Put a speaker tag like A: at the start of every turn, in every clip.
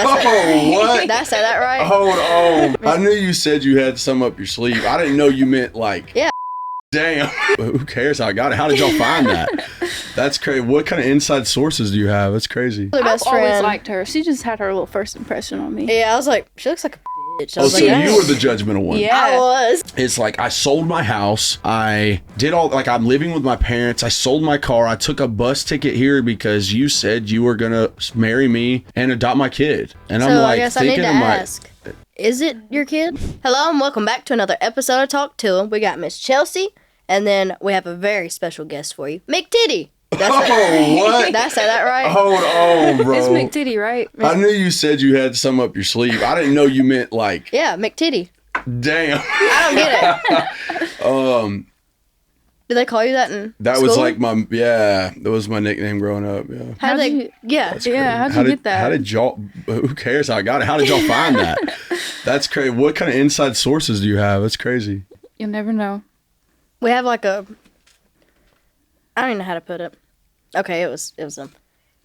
A: What?
B: Did I say that right?
A: Hold on. I knew you said you had some up your sleeve. I didn't know you meant like.
B: Yeah.
A: Damn. Who cares how I got it? How did y'all find that? That's crazy. What kind of inside sources do you have? That's crazy.
C: I've always liked her. She just had her little first impression on me.
B: Yeah, I was like, she looks like a bitch.
A: Oh, so you were the judgmental one.
C: Yeah.
B: I was.
A: It's like I sold my house. I did all, like I'm living with my parents. I sold my car. I took a bus ticket here because you said you were going to marry me and adopt my kid. And
B: So
A: I'm like,
B: I guess I need
A: thinking
B: to
A: of my...
B: ask, is it your kid? Hello and welcome back to another episode of Talk Tuah. We got Miss Chelsea, and then we have a very special guest for you, McTitty.
A: What?
B: Did I say that right?
A: Hold on, bro.
C: It's McTitty, right?
A: I knew you said you had some up your sleeve. I didn't know you meant like...
B: Yeah, McTitty.
A: Damn.
B: I don't get it. Did they call you that in
A: That
B: school?
A: was like my... Yeah, that was my nickname growing up, yeah.
B: How'd they...
C: you-
B: Yeah.
A: That's crazy.
C: How'd you get that?
A: How did y'all... Who cares how I got it? How did y'all find that? That's crazy. What kind of inside sources do you have? That's crazy.
C: You'll never know.
B: We have like a... I don't even know how to put it. Okay, it was them.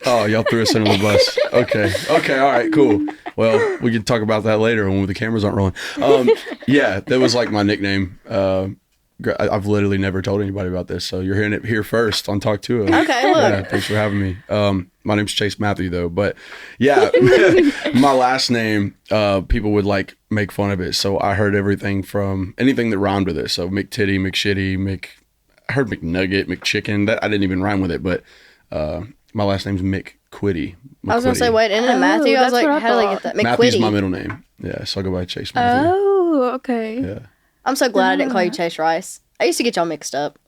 A: Oh, y'all threw us under the bus. Okay, all right, cool. Well, we can talk about that later when the cameras aren't rolling. Yeah, that was like my nickname. I've literally never told anybody about this, so you're hearing it here first on Talk Tuah.
B: Okay, look.
A: Yeah, thanks for having me. My name's Chase Matthew, though, but yeah, my last name, people would like make fun of it, so I heard everything from anything that rhymed with it. So McTitty, McShitty, I heard McNugget, McChicken. That I didn't even rhyme with it, but my last name's McQuitty.
B: I was going to say, wait, isn't it Matthew? I was
C: that's
B: like,
C: what I
B: how did they get
C: thought.
B: that?
A: Matthew's
B: McQuitty.
A: my middle name. Yeah, so I go by Chase Matthew.
C: Oh, okay.
A: Yeah.
B: I'm so glad I didn't call you Chase Rice. I used to get y'all mixed up.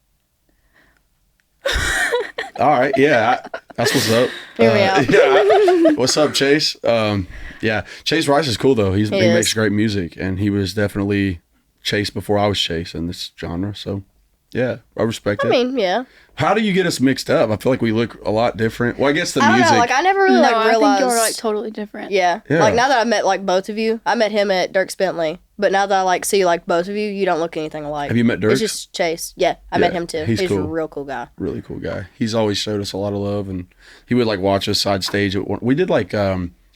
A: All right, yeah, that's what's up.
B: Hear me out.
A: Yeah, what's up, Chase? Yeah, Chase Rice is cool though. He
B: is.
A: makes great music, and he was definitely Chase before I was Chase in this genre. So, yeah, I respect it.
B: I mean, yeah.
A: How do you get us mixed up? I feel like we look a lot different. Well, I guess the
B: I don't
A: music.
B: know. Like, I never really
C: No,
B: like
C: I
B: realized.
C: think you're like totally different.
B: Yeah.
A: Yeah.
B: Like, now that I met like both of you, I met him at Dirk's Bentley. But now that I like see like both of you, you don't look anything alike.
A: Have you met Dirk?
B: It's just Chase. Yeah, I met
A: Yeah,
B: him too.
A: he's
B: He's a
A: cool.
B: real cool guy.
A: Really cool guy. He's always showed us a lot of love, and he would like watch us side stage. We did like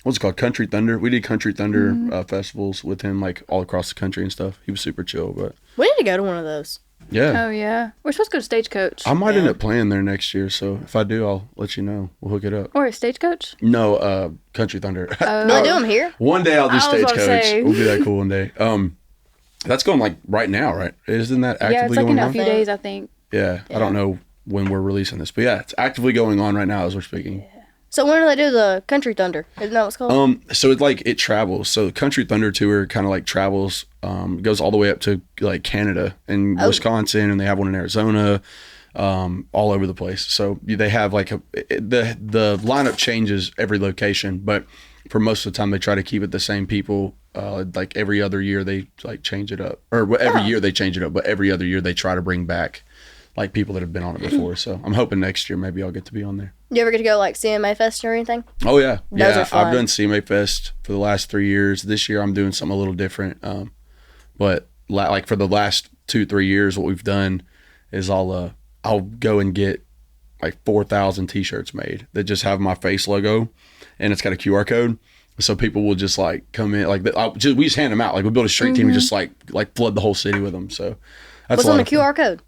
A: what's it called, Country Thunder. We did Country Thunder festivals with him like all across the country and stuff. He was super chill, but
B: We need to go to one of those.
A: yeah.
C: Oh, yeah. We're supposed to go to Stagecoach.
A: I might end
B: Yeah.
A: up playing there next year, so if I do, I'll let you know. We'll hook it up.
C: Or Stagecoach?
A: No, Country Thunder.
B: Do they do them here?
A: One day I'll do
C: I was about to
A: Stagecoach.
C: say.
A: We'll do that cool one day. That's going like right now, right? Isn't that actively
C: Yeah, it's like
A: going
C: in a
A: on?
C: few days, I think.
A: Yeah, I don't know when we're releasing this, but yeah, it's actively going on right now as we're speaking.
B: So when do they do the Country Thunder? Isn't that what it's called?
A: So it's like it travels. So the Country Thunder tour kind of like travels, goes all the way up to like Canada and Wisconsin, and they have one in Arizona, all over the place. So they have like the lineup changes every location, but for most of the time they try to keep it the same people. Like every other year they like change it up, or every year they change it up, but every other year they try to bring back like people that have been on it before. So I'm hoping next year maybe I'll get to be on there.
B: You ever get to go like CMA Fest or anything?
A: Oh yeah,
B: Those are fun.
A: I've done CMA Fest for the last 3 years. This year I'm doing something a little different. But like for the last 2-3 years, what we've done is I'll go and get like 4,000 T-shirts made that just have my face logo, and it's got a QR code. So people will just like come in, like we just hand them out. Like we build a street team and just like flood the whole city with them. So that's
B: What's
A: a lot
B: on the
A: of fun.
B: QR code?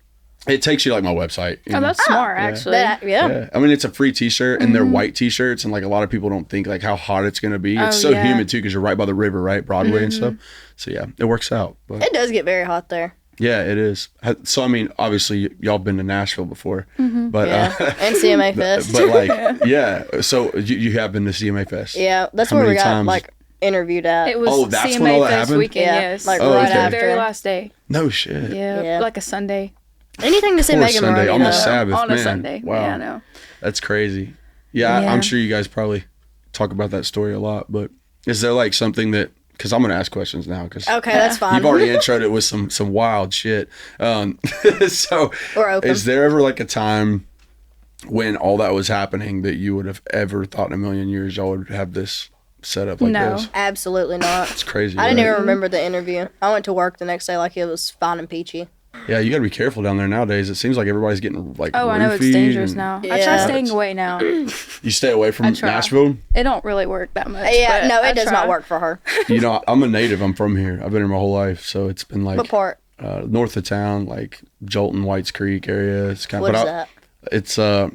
A: It takes you like my website. you
C: Oh,
A: know?
C: that's smart, actually.
B: Yeah.
A: Yeah, I mean it's a free T-shirt, and they're white T-shirts, and like a lot of people don't think like how hot it's gonna be. It's so
C: yeah.
A: humid too because you're right by the river, right, Broadway and stuff. So yeah, it works out. But
B: It does get very hot there.
A: yeah, it is. So I mean, obviously y'all been to Nashville before, but
B: Yeah. And CMA Fest.
A: but like yeah. So you have been to CMA Fest.
B: Yeah, that's
A: How
B: where we
A: many
B: got
A: times?
B: like interviewed at.
C: It was
A: Oh, that's
C: CMA
A: when all that
C: Fest
A: happened?
C: weekend,
B: Yeah,
C: yes.
B: like
A: Oh,
C: right
A: okay.
C: after. The very
B: after.
C: last day.
A: No shit.
C: Yeah,
B: Yeah.
C: like a Sunday.
B: Anything to see
A: Poor
B: Megan
A: Sunday
B: Maroney.
A: on the
B: though.
A: Sabbath,
C: on
A: man.
C: a Sunday.
A: Wow.
C: Yeah, I know.
A: That's crazy. Yeah,
C: Yeah.
A: I'm sure you guys probably talk about that story a lot, but is there like something that, because I'm going to ask questions now, because
B: Okay, that's fine.
A: you've already introed it with some wild shit. So
B: We're open.
A: is there ever like a time when all that was happening that you would have ever thought in a million years y'all would have this set up like
C: No.
A: this?
B: Absolutely not.
A: It's crazy.
B: I didn't
A: right?
B: even remember the interview. I went to work the next day like it was fine and peachy.
A: Yeah, you got to be careful down there nowadays. It seems like everybody's getting like
C: Oh, I know it's
A: roofied
C: dangerous
A: and-
C: now.
B: Yeah.
C: I try staying away now.
A: You stay away from
C: I try.
A: Nashville?
C: It don't really work that much.
B: Yeah,
C: but
B: no,
C: I
B: it does
C: try.
B: not work for her.
A: You know, I'm a native. I'm from here. I've been here my whole life. So it's been like
B: What part?
A: north of town, like Jolton, Whites Creek area. It's kind
B: What
A: of,
B: is that?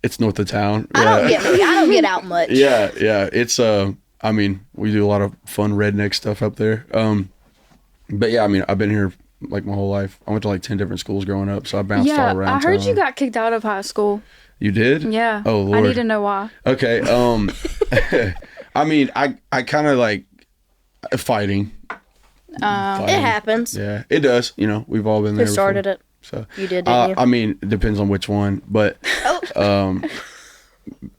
A: It's north of town.
B: I don't get out much.
A: Yeah. It's I mean, we do a lot of fun redneck stuff up there. But yeah, I mean, I've been here like my whole life. I went to like 10 different schools growing up, so I bounced all around.
C: I heard
A: town.
C: you got kicked out of high school.
A: You did?
C: Yeah.
A: Oh Lord.
C: I need to know why.
A: Okay. I mean, I kind of like fighting.
B: It happens.
A: Yeah, it does. You know, we've all been there.
B: Who started
A: before.
B: it?
A: So
B: You did, didn't you?
A: I mean, it depends on which one, but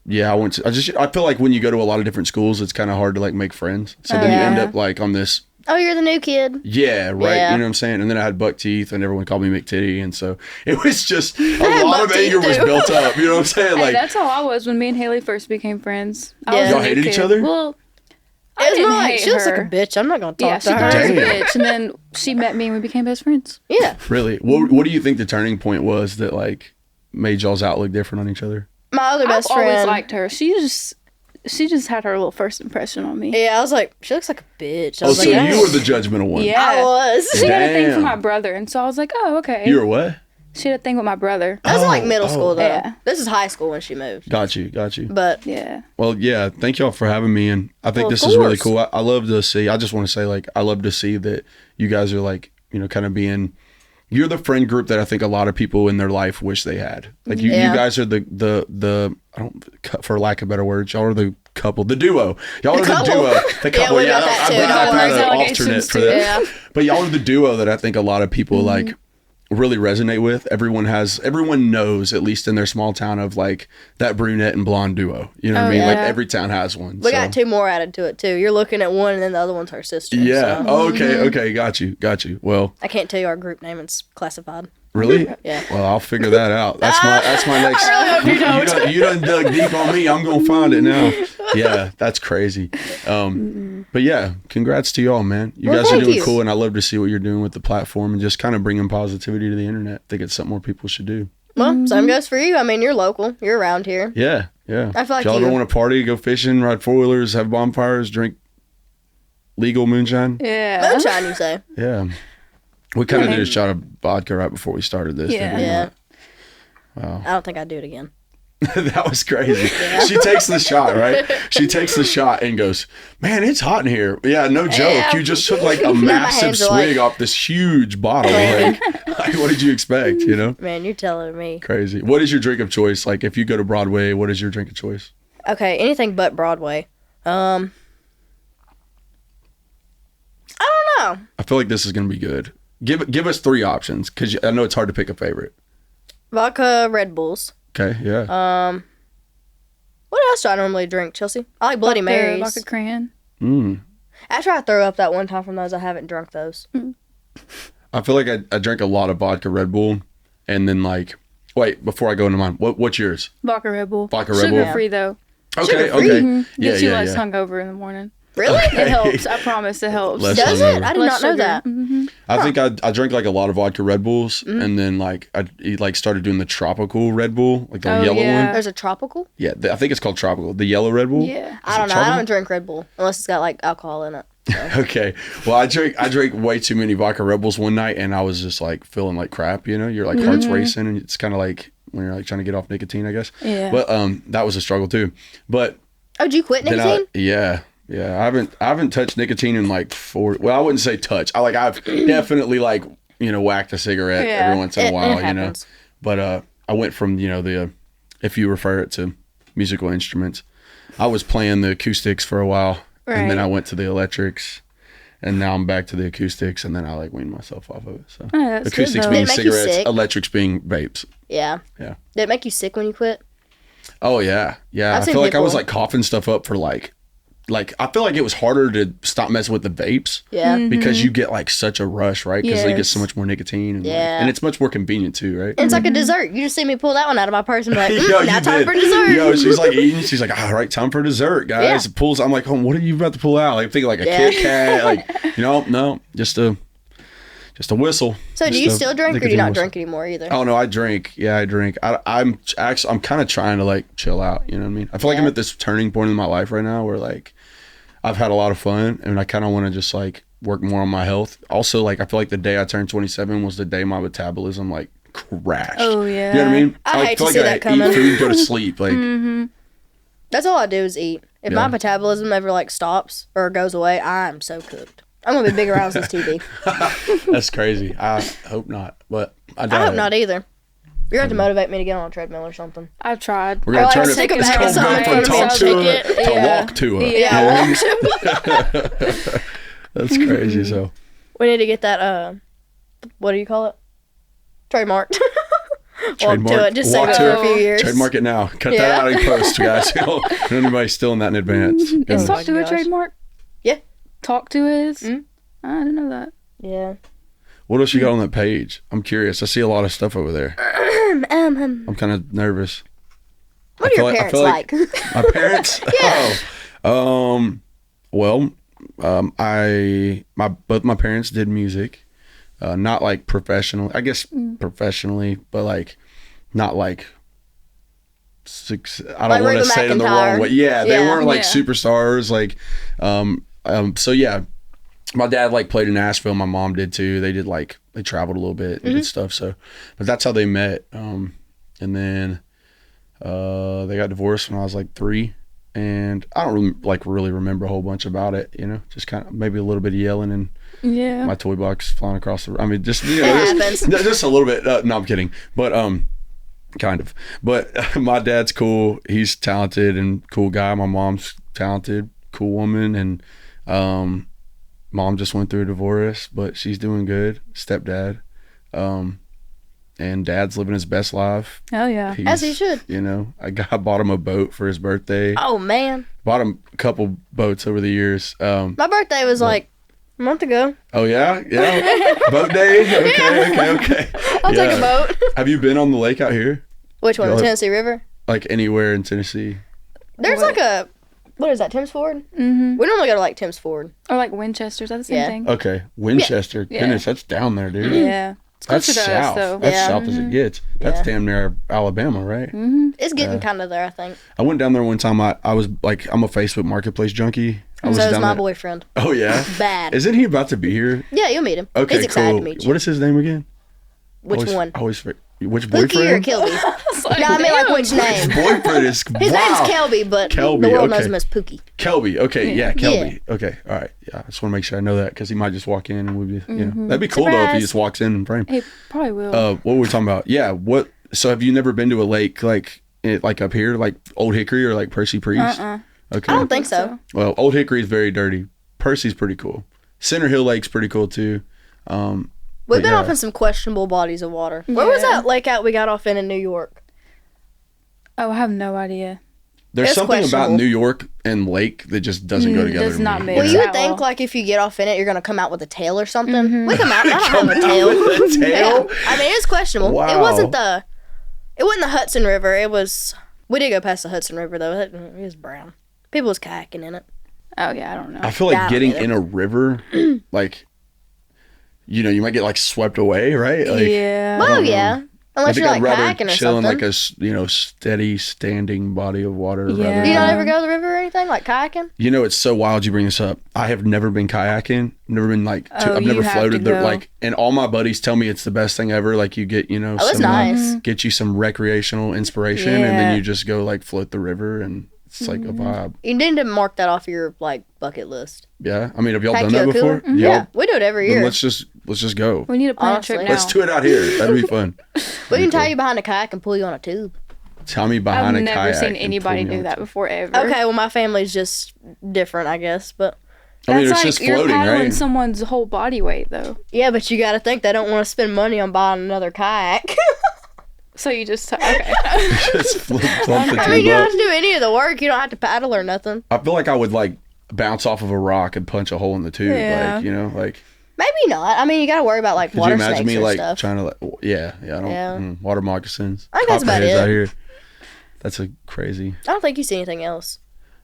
A: yeah, I feel like when you go to a lot of different schools, it's kind of hard to like make friends. So then you end up like on this.
B: Oh, you're the new kid.
A: Yeah, right.
B: Yeah.
A: You know what I'm saying? And then I had buck teeth, and everyone called me McTitty, and so it was just a
B: had
A: lot of
B: buck teeth,
A: anger was
B: too.
A: built up. You know what I'm saying?
C: Hey,
A: Like
C: that's how I was when me and Haley first became friends. I
B: Yeah.
C: was a
A: Y'all
C: new
A: hated each
C: kid.
A: other?
C: Well,
B: It
C: I
B: was
C: didn't
B: more like
C: hate
B: she looks like a
C: her.
B: bitch. I'm not gonna
C: Yeah,
B: talk
C: she
B: to
C: thought I was a
B: her.
A: Damn.
C: bitch, and then she met me and we became best friends.
B: Yeah,
A: really, what do you think the turning point was that like made y'all's outlook different on each other?
B: my other best
C: I've
B: friend.
C: always liked her. She just had her little first impression on me.
B: Yeah, I was like, she looks like a bitch. I
A: Oh,
B: was
A: so
B: like,
A: you were the judgmental one.
C: Yeah.
B: I was.
C: She had a thing for
A: Damn.
C: my brother, and so I was like, oh, okay.
A: You were what?
C: She had a thing with my brother.
B: That was like
A: Oh,
B: middle school though.
C: Yeah.
B: This is high school when she moved.
A: Got you.
B: But
C: Yeah.
A: Well, yeah, thank y'all for having me, and I think
B: Well, of
A: this is really
B: course.
A: cool. I love to see. I just want to say, like, I love to see that you guys are like, you know, kind of being. You're the friend group that I think a lot of people in their life wish they had. Like you
B: Yeah.
A: guys are the I don't, for lack of better words, y'all are the couple, the duo. Y'all are
B: couple.
A: the duo, the couple.
B: we
A: Yeah,
B: got that too.
A: I've
B: Couple
A: had an
C: allegations
A: alternate for
C: too.
A: that.
B: Yeah.
A: But y'all are the duo that I think a lot of people like really resonate with. Everyone knows, at least in their small town, of like that brunette and blonde duo. You know what I
C: Oh,
A: mean? Like
C: yeah.
A: every town has one.
B: we got two more added to it too. You're looking at one, and then the other one's her sister.
A: Yeah.
B: so
A: Oh, okay. Got you. Well,
B: I can't tell you our group name. It's classified.
A: really?
B: Yeah.
A: Well, I'll figure that out. That's my next. You done dug deep on me. I'm gonna find it now. Yeah, that's crazy. But yeah, congrats to y'all, man. You
B: Well,
A: guys are
B: thank
A: doing
B: you.
A: cool, and I love to see what you're doing with the platform and just kind of bringing positivity to the internet. I think it's something more people should do.
B: Well, same goes for you. I mean, you're local. You're around here.
A: Yeah.
B: I feel like
A: If y'all
B: you-
A: don't want to party, go fishing, ride four wheelers, have bonfires, drink legal moonshine.
C: Yeah.
B: Moonshine, you say?
A: Yeah. We kind of did a shot of vodka right before we started this.
C: Yeah.
A: didn't we?
B: Yeah.
A: Wow.
B: I don't think I'd do it again.
A: That was crazy. She takes the shot, right? She takes the shot and goes, "Man, it's hot in here." Yeah, no joke.
B: Yeah.
A: You just took like a
B: My
A: massive
B: hands are like-
A: swig off this huge bottle. Like, what did you expect? You know,
B: Man, you're telling me.
A: crazy. What is your drink of choice? Like, if you go to Broadway, what is your drink of choice?
B: Okay, anything but Broadway. I don't know.
A: I feel like this is gonna be good. Give us three options, because I know it's hard to pick a favorite.
B: Vodka, Red Bulls.
A: Okay, yeah.
B: What else do I normally drink, Chelsea? I like Bloody Marys.
C: Vodka crayon.
B: After I throw up that one time from those, I haven't drunk those.
A: I feel like I drank a lot of vodka Red Bull, and then like, wait, before I go into mine, what's yours?
C: Vodka Red Bull.
A: Vodka Red Bull?
C: Sugar free though.
A: Okay,
B: Sugar-free?
A: okay. Yeah,
C: Gets you
A: yeah,
C: less
A: yeah.
C: hungover in the morning.
B: Really?
C: It helps. I promise it helps.
A: Less
B: Does
A: hungover.
B: it? I did
C: Less
B: not know
C: sugar.
B: that.
C: Mhm.
A: I think I drank like a lot of vodka Red Bulls, and then like I like started doing the tropical Red Bull, like the
C: Oh,
A: yellow
C: yeah.
A: one.
B: There's a tropical?
A: Yeah, I think it's called tropical. The yellow Red Bull.
C: Yeah.
B: I don't know. I
A: tropical?
B: don't drink Red Bull unless it's got like alcohol in it.
A: Okay. Well, I drank way too many vodka Red Bulls one night, and I was just like feeling like crap. You know, your like heart's racing, and it's kind of like when you're like trying to get off nicotine, I guess.
C: Yeah.
A: But that was a struggle too. But
B: Oh, did you quit
A: then
B: nicotine?
A: yeah, I haven't touched nicotine in like 4. Well, I wouldn't say touch. I've definitely like whacked a cigarette
C: Yeah.
A: every once in a
B: It
A: while.
B: happens.
A: But I went from the if you refer it to musical instruments, I was playing the acoustics for a while, and then
C: Right.
A: I went to the electrics, and now I'm back to the acoustics, and then I like weaned myself off of it. So
C: Oh, that's good,
A: acoustics
C: though.
A: being
B: Did it make you
A: cigarettes,
B: sick?
A: electrics being vapes.
B: Yeah.
A: Yeah.
B: Did it make you sick when you quit?
A: Oh yeah.
B: I've
A: I
B: seen
A: feel like I was
B: people-
A: like coughing stuff up for like I feel like it was harder to stop messing with the vapes.
B: Yeah.
A: Because you get like such a rush, right? Because you get so
C: Yes.
A: much more nicotine, and,
B: Yeah.
A: and it's much more convenient too, right?
B: It's like a dessert. You just see me pull that one out of my purse and be like,
A: Yo,
B: now
A: you
B: time
A: did.
B: for dessert.
A: Yo, she's like eating. She's like, all right, time for dessert, guys.
B: Yeah.
A: Pulls. I'm like, oh, what are you about to pull out? Like, I'm thinking like a
B: Yeah.
A: Kit Kat, like, no, just just a whistle.
B: So do you still drink, or do you not drink anymore either?
A: Oh no, I drink. Yeah, I drink. I'm kind of trying to like chill out. You know what I mean? I feel like I'm at this turning point in my life right now where like I've had a lot of fun, and I kind of want to just like work more on my health. Also, like I feel like the day I turned 27 was the day my metabolism like crashed.
C: Oh yeah.
A: You know what I mean?
B: I hate to see that
A: coming. Eat food, go to sleep. Like
B: that's all I do is eat. If my metabolism ever like stops or goes away, I'm so cooked. I'm gonna be big around this TV.
A: That's crazy. I hope not, but I
B: hope not either. You're going to motivate me to get on a treadmill or something.
C: I've tried.
A: We're going to turn it.
B: Take a
A: It's
B: back
A: called
B: something
A: going from Talk Tuah to
C: Yeah.
A: Walk Tuah.
B: Yeah, Walk Tuah.
A: That's crazy. So
B: we need to get that. What do you call it? Trademarked. Walk Tuah. Just say it for a few years.
A: Trademark it now. Cut that out in post, guys. Don't anybody stealing that in advance.
C: Is Talk Tuah a trademark?
B: Yeah.
C: Talk Tuah is?
B: Mm-hmm.
C: I didn't know that.
B: Yeah.
A: What else you got on that page? I'm curious. I see a lot of stuff over there. I'm kind of nervous.
B: What are your parents like?
A: My parents?
B: Yeah.
A: Well, both my parents did music. Not like professional. I guess professionally, but like not like I don't want to say it in the wrong way. Yeah, they weren't like superstars. Like, so yeah. My dad like played in Nashville. My mom did too. They traveled a little bit and did stuff. So, but that's how they met. And then they got divorced when I was like 3, and I don't really remember a whole bunch about it. You know, just kind of maybe a little bit of yelling and my toy box flying across the. I mean, just just a little bit. No, I'm kidding. But kind of. But my dad's cool. He's talented and cool guy. My mom's talented, cool woman, and mom just went through a divorce, but she's doing good. Stepdad. And dad's living his best life.
C: Oh, yeah.
B: As he should.
A: You know, I bought him a boat for his birthday.
B: Oh, man.
A: Bought him a couple boats over the years.
B: My birthday was like a month ago.
A: Oh, yeah? Yeah? Boat day? Okay.
B: I'll take a boat.
A: Have you been on the lake out here?
B: Which one? The Tennessee River?
A: Like anywhere in Tennessee?
B: There's like a... What is that, Tim's Ford? Mm-hmm. We normally go to like Tim's Ford.
C: Or like Winchester. Is that the same thing?
A: Okay. Winchester. Yeah. Goodness, that's down there, dude.
C: Yeah. It's
A: that's
C: closer to
A: south.
C: us, though.
A: That's south as it gets. That's damn near Alabama, right?
C: Mm-hmm.
B: It's getting kind of there, I think.
A: I went down there one time. I was like, I'm a Facebook Marketplace junkie.
B: So is my boyfriend.
A: Oh, yeah?
B: Bad.
A: Isn't he about to be here?
B: Yeah, you'll meet him.
A: Okay,
B: he's excited to meet you.
A: What is his name again?
B: Which one?
A: Which
B: boyfriend?
A: boyfriend?
B: Pookie or Kelby? No, I mean like which name?
A: His boyfriend is...
B: His name's Kelby, but the world knows him as Pookie.
A: Kelby, okay, yeah, Kelby.
B: Yeah.
A: Okay, all right. Yeah, I just want to make sure I know that because he might just walk in and we'd be, you know. That'd be cool though if he just walks in and frame.
C: He probably will.
A: What were we talking about? Yeah, so have you never been to a lake like up here, like Old Hickory or like Percy Priest?
B: Okay.
C: I
B: don't think so.
A: Well, Old Hickory is very dirty. Percy's pretty cool. Center Hill Lake's pretty cool too.
B: We've been off in some questionable bodies of water. Where was that lake out we got off in New York?
C: Oh, I have no idea.
A: There's something about New York and lake that just doesn't go together.
C: Does not make
B: Well,
C: sense.
B: you would think like if you get off in it, you're gonna come out with a tail or something. We come out. I don't have a tail.
A: With a tail?
B: Yeah. I mean, it's questionable.
A: Wow.
B: It wasn't the Hudson River. It was. We did go past the Hudson River though. It was brown. People was kayaking in it.
C: Oh yeah, I don't know.
A: I feel like getting in a river, like, you know, you might get like swept away, right? Like,
C: yeah.
B: Well, yeah. Unless you're like kayaking or
A: chill in
B: something.
A: like a steady standing body of water.
C: Yeah.
A: Rather
B: Do you not
A: than,
B: ever go to the river or anything like kayaking?
A: You know, it's so wild you bring this up. I have never been kayaking. Never been like. I've never floated there. Like, and all my buddies tell me it's the best thing ever. Like, you get
B: it's nice.
A: Get you some recreational inspiration, and then you just go like float the river, and it's like a vibe.
B: You need to mark that off your like bucket list.
A: Yeah, I mean, have y'all done that before?
B: Mm-hmm. Yeah, we do it every year.
A: Then let's just go.
C: We need to plan a trip now.
A: Let's do it out here. That'd be fun.
B: We can tie you behind a kayak and pull you on a tube.
A: Tell me behind a kayak.
C: I've never seen anybody do that before ever.
B: Okay, well my family's just different, I guess, but.
A: I mean,
C: That's
A: it's
C: like
A: just
C: you're
A: floating,
C: paddling
A: right?
C: someone's whole body weight, though.
B: Yeah, but you got to think they don't want to spend money on buying another kayak.
C: So you just okay.
A: Just flump the
B: I mean,
A: tube
B: you don't
A: up.
B: have to do any of the work. You don't have to paddle or nothing.
A: I feel like I would like bounce off of a rock and punch a hole in the tube,
C: Yeah.
A: like, you know, like.
B: Maybe not. I mean, you got to worry about like
A: Could
B: water
A: you imagine
B: snakes
A: me
B: or
A: like
B: stuff.
A: trying to like? Yeah. I don't. Water moccasins.
B: I think that's about
A: Copperheads
B: it.
A: out here. That's a crazy.
B: I don't think you see anything else.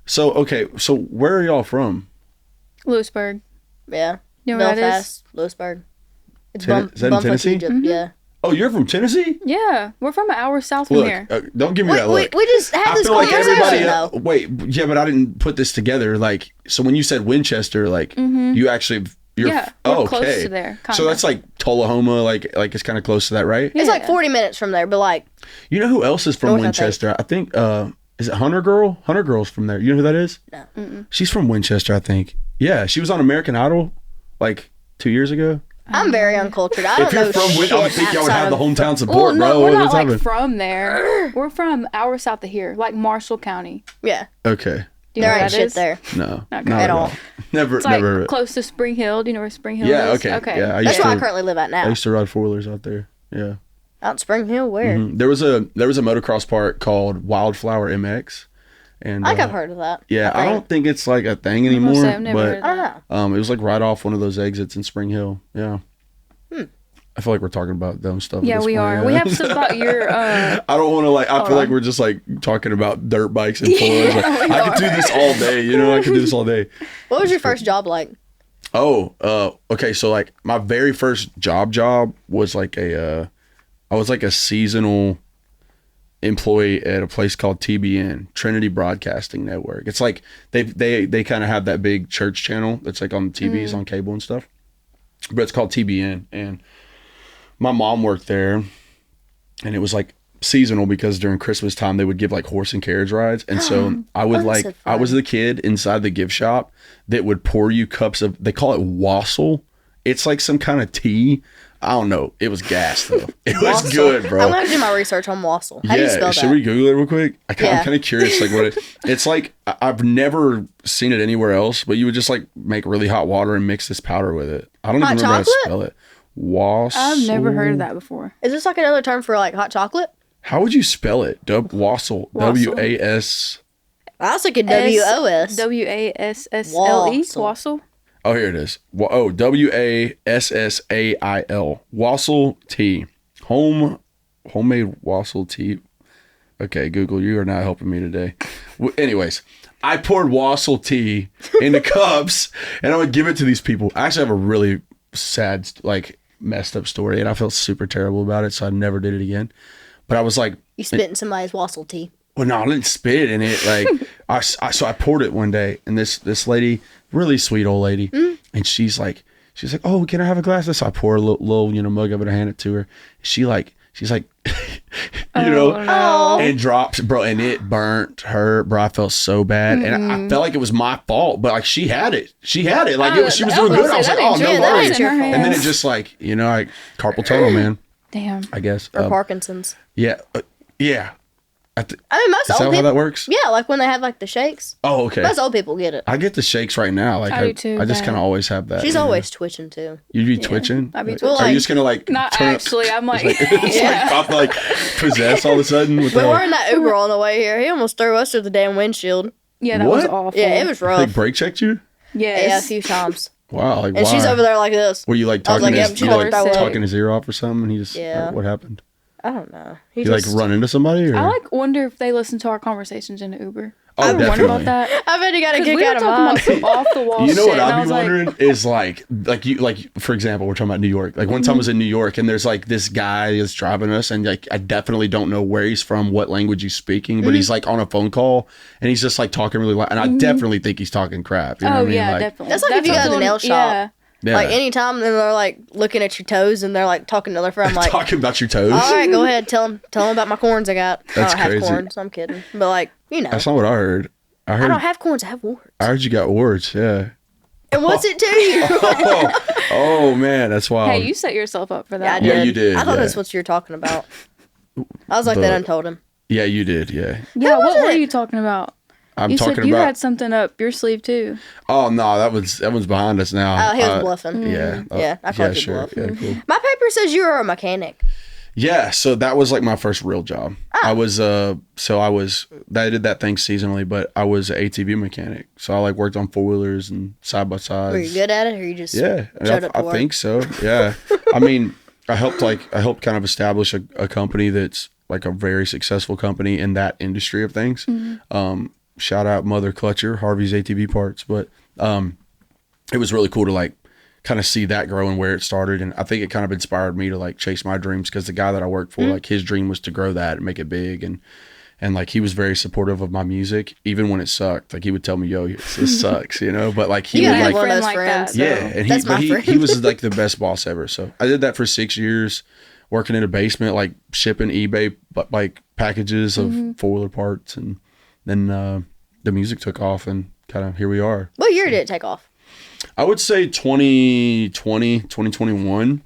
A: So okay, so where are y'all from?
C: Lewisburg.
B: Yeah.
C: You know where that is?
B: Belfast, Lewisburg. It's
A: Is that in
B: Bumfuck,
A: Tennessee?
B: Egypt. Yeah.
A: Oh, you're from Tennessee?
C: Yeah, we're from an hour south from
A: Look,
C: here.
A: don't give me that look.
B: We just had this conversation, though.
A: Wait, yeah, but I didn't put this together. Like, so when you said Winchester, like, you actually,
C: we're close to there.
A: So that's like Tullahoma, like it's kind of close to that, right?
B: It's like 40 minutes from there, but like.
A: You know who else is from
B: North,
A: Winchester? I think, is it Hunter Girl? Hunter Girl's from there. You know who that is?
B: No.
A: She's from Winchester, I think. Yeah, she was on American Idol like 2 years ago.
B: I'm very uncultured. I don't know
A: If you're from
B: shit
A: I would think y'all would have the hometown
C: Well,
A: support,
C: no,
A: bro.
C: we're not
A: What's
C: like
A: happening?
C: from there. We're from hour south of here, like Marshall County.
B: Yeah.
A: Okay.
C: Do you know
B: There
C: where
B: ain't
C: that
B: shit
C: is?
B: there.
A: No.
C: Okay.
A: Not
B: At all.
A: Never,
C: It's like
A: never.
C: close to Spring Hill. Do you know where Spring Hill
A: Yeah,
C: is?
A: okay.
C: Okay.
A: Yeah,
B: That's where I currently live at now.
A: I used to ride 4-wheelers out there. Yeah.
B: Out in Spring Hill, where?
A: There was a motocross park called Wildflower MX. And
B: I think I've heard of that.
A: Yeah, I don't think it's like a thing
C: gonna
A: anymore.
C: say, I've never heard
A: But
C: of that.
B: I
A: it was like right off one of those exits in Spring Hill. Yeah. I feel like we're talking about dumb stuff.
C: Yeah,
A: at this
C: we
A: point,
C: are.
A: yeah.
C: We have stuff about your.
A: I don't want to I feel like we're just like talking about dirt bikes and fours. Like, I could do this all day. You know, I could do this all day.
B: What was your first job like?
A: Oh, okay. So like my very first job was like I was like a seasonal employee at a place called TBN, Trinity Broadcasting Network. It's like they kind of have that big church channel that's like on TVs on cable and stuff, but it's called TBN. And my mom worked there, and it was like seasonal because during Christmas time they would give like horse and carriage rides, and so I would I was the kid inside the gift shop that would pour you cups of, they call it wassail. It's like some kind of tea. I don't know. It was gas though. It was good, bro.
B: I'm gonna do my research on wassail. How do you spell that?
A: Should we Google it real quick? I'm
B: Yeah.
A: kind of curious, like what it's like. I've never seen it anywhere else, but you would just like make really hot water and mix this powder with it. I don't even remember how to spell it. Wassail.
C: I've never heard of that before.
B: Is this like another term for like hot chocolate?
A: How would you spell it? Wassail. W-A-S.
B: I was thinking W-O-S.
C: W-A-S-S-L-E. Wassail.
A: Oh, here it is. W-A-S-S-A-I-L. Wassail tea. Homemade wassail tea. Okay, Google, you are not helping me today. Anyways, I poured wassail tea into cups, and I would give it to these people. I actually have a really sad, like, messed up story, and I felt super terrible about it, so I never did it again. But I was like...
B: You spit in somebody's wassail tea.
A: Well, no, I didn't spit in it. Like, so I poured it one day, and this lady, really sweet old lady, and she's like, oh, can I have a glass of this? So I pour a little mug of it and hand it to her. She's like, and drops, bro, and it burnt her, bro. I felt so bad, and I felt like it was my fault, but like she had it, she was doing good. I was like, oh, no worries. And then it just like, like carpal tunnel, man.
C: Damn.
A: I guess.
B: Or Parkinson's.
A: Yeah.
B: I mean, most
A: Is that
B: old
A: how
B: people.
A: that works?
B: Yeah, like when they have like the shakes.
A: Oh, okay.
B: Most old people get it.
A: I get the shakes right now. Like
C: I do too,
A: I just
C: bad.
A: kind of always have that.
B: She's always twitching too.
A: You be twitching?
C: I be
A: Are
C: twitching.
A: you just gonna like
C: Not
A: turn
C: actually. I'm like,
A: it's like pop like possessed all of a sudden with
B: We
A: the
B: were in that Uber on the way here. He almost threw us through the damn windshield.
C: yeah, that was
A: What?
C: awful.
B: Yeah, it was rough.
A: like brake checked you?
C: Yes.
B: Yeah, a few times.
A: Wow, like
B: And
A: why?
B: she's over there like this.
A: Were you like
B: I was
A: talking
B: like,
A: his,
B: yeah,
A: you,
B: she's
A: like,
B: like,
A: talking his ear off or something? And he just
B: Yeah.
A: what happened?
B: I don't know.
A: You like run into somebody? Or?
C: I like wonder if they listen to our conversations in the Uber.
A: Oh,
C: I wonder
A: definitely.
C: about that.
B: I bet he got a
C: 'Cause
B: kick
C: we were
B: out of
C: talking
B: mine.
C: about some off the wall
A: You know
C: shit,
A: what
C: and I
A: I'd
C: was
A: be
C: like,
A: wondering is like for example, we're talking about New York. Like one time I was in New York and there's like this guy is driving us and like I definitely don't know where he's from, what language he's speaking, but he's like on a phone call and he's just like talking really loud. And I definitely think he's talking crap. You know
C: oh
A: what I mean?
C: yeah,
A: Like,
C: definitely.
B: That's like if you go to the
C: something-
B: nail shop.
C: Yeah.
A: yeah.
B: Like anytime they're like looking at your toes and they're like talking to their friend, like,
A: talking about your toes.
B: all right, go ahead, tell them about my corns I got.
A: That's
B: I don't
A: crazy.
B: have corns, I'm kidding. But like,
A: That's not what I heard. I
B: I don't have corns, I have warts.
A: I heard you got warts. Yeah.
B: And what's it to you?
A: Oh man, that's wild.
C: Hey, you set yourself up for
B: Yeah, I
C: that.
B: did.
A: Yeah, you did,
B: I thought
A: yeah.
B: that's what you were talking about. I was like
A: But-
B: that and told him.
A: Yeah, you did. Yeah.
C: Yeah,
B: was
C: what were
B: it?
C: you talking about?
A: I'm
C: You
A: talking
C: said you
A: about.
C: had something up your sleeve too.
A: Oh no, that one's behind us now.
B: Oh, he was bluffing.
A: Yeah.
B: Yeah, I called you
A: sure.
B: bluff.
A: Yeah, cool.
B: My paper says you were a mechanic.
A: Yeah, so that was like my first real job. I was I did that thing seasonally, but I was an ATV mechanic. So I like worked on 4-wheelers and side by sides.
B: Were you good at it, or you just
A: Yeah,
B: showed up to
A: I
B: work?
A: think so. Yeah. I mean, I helped kind of establish a company that's like a very successful company in that industry of things. Shout out Mother Clutcher, Harvey's ATV parts, but it was really cool to like kind of see that grow and where it started. And I think it kind of inspired me to like chase my dreams, because the guy that I worked for, like his dream was to grow that and make it big. And like he was very supportive of my music, even when it sucked. Like he would tell me, "Yo, this sucks," you know. But like he would like,
B: one of those friends.
A: yeah, and
B: That's my
A: he was like the best boss ever. So I did that for 6 years, working in a basement, like shipping eBay like packages of 4-wheeler parts, and then the music took off, and kind of here we are.
B: What year did it take off?
A: I would say 2020, 2021.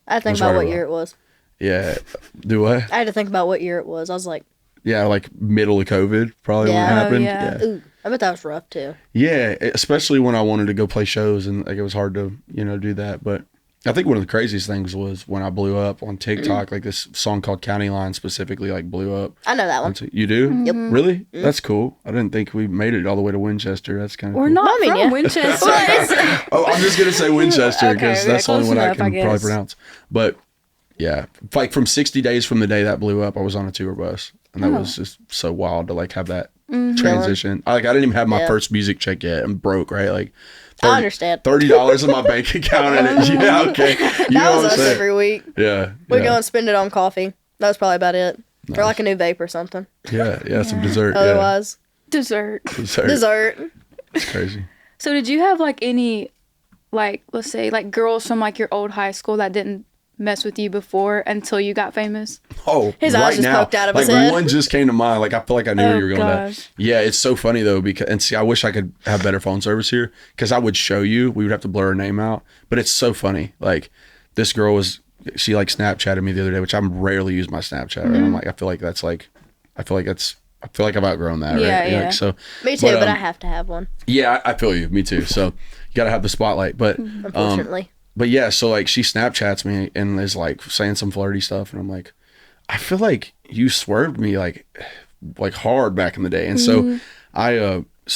B: I had to think about what year it was.
A: Yeah, do I?
B: I had to think about what year it was. I was like,
A: yeah, like middle of COVID, probably when it happened.
C: Yeah.
B: ooh, I bet that was rough too.
A: Yeah, especially when I wanted to go play shows, and like it was hard to, do that. But I think one of the craziest things was when I blew up on TikTok, like this song called County Line specifically, like blew up.
B: I know that one.
A: You do?
B: Yep.
A: Really? That's cool. I didn't think we made it all the way to Winchester. That's kind of
C: We're
A: cool.
C: not
B: Well, I mean,
C: from
B: yeah.
C: Winchester.
A: Oh, I'm just going to say Winchester because
C: Okay,
A: that's the only
C: close
A: one I
C: enough,
A: can
C: I
A: probably
C: guess.
A: pronounce. But yeah, like from 60 days from the day that blew up, I was on a tour bus. And that was just so wild to like have that transition. I didn't even have my first music check yet. I'm broke, right? Like
B: I understand.
A: $30 in my bank account, and yeah, okay.
B: That was us every week.
A: Yeah,
B: We
A: yeah.
B: go and spend it on coffee. That was probably about it. Or like a new vape or something.
A: Yeah, some dessert.
B: Otherwise,
C: Dessert.
A: Yeah.
B: dessert.
A: It's crazy.
C: So did you have like any, like, let's say, like girls from like your old high school that didn't mess with you before until you got famous?
A: Oh,
B: His
A: right
B: eyes just
A: now,
B: poked out of
A: like
B: his head.
A: one just came to mind. Like I feel like I knew where you were going with
C: gosh.
A: that. Yeah, it's so funny though, because and see, I wish I could have better phone service here, because I would show you. We would have to blur her name out, but it's so funny. Like this girl she like Snapchatted me the other day, which I rarely use my Snapchat. Right? I'm like, I feel like I've outgrown that.
C: Yeah,
A: right?
C: yeah.
A: Like, so
B: Me too, but I have to have one.
A: yeah, I feel you. Me too. So you got to have the spotlight, but
B: Unfortunately.
A: But yeah, so like she Snapchats me and is like saying some flirty stuff, and I'm like, I feel like you swerved me like hard back in the day, and so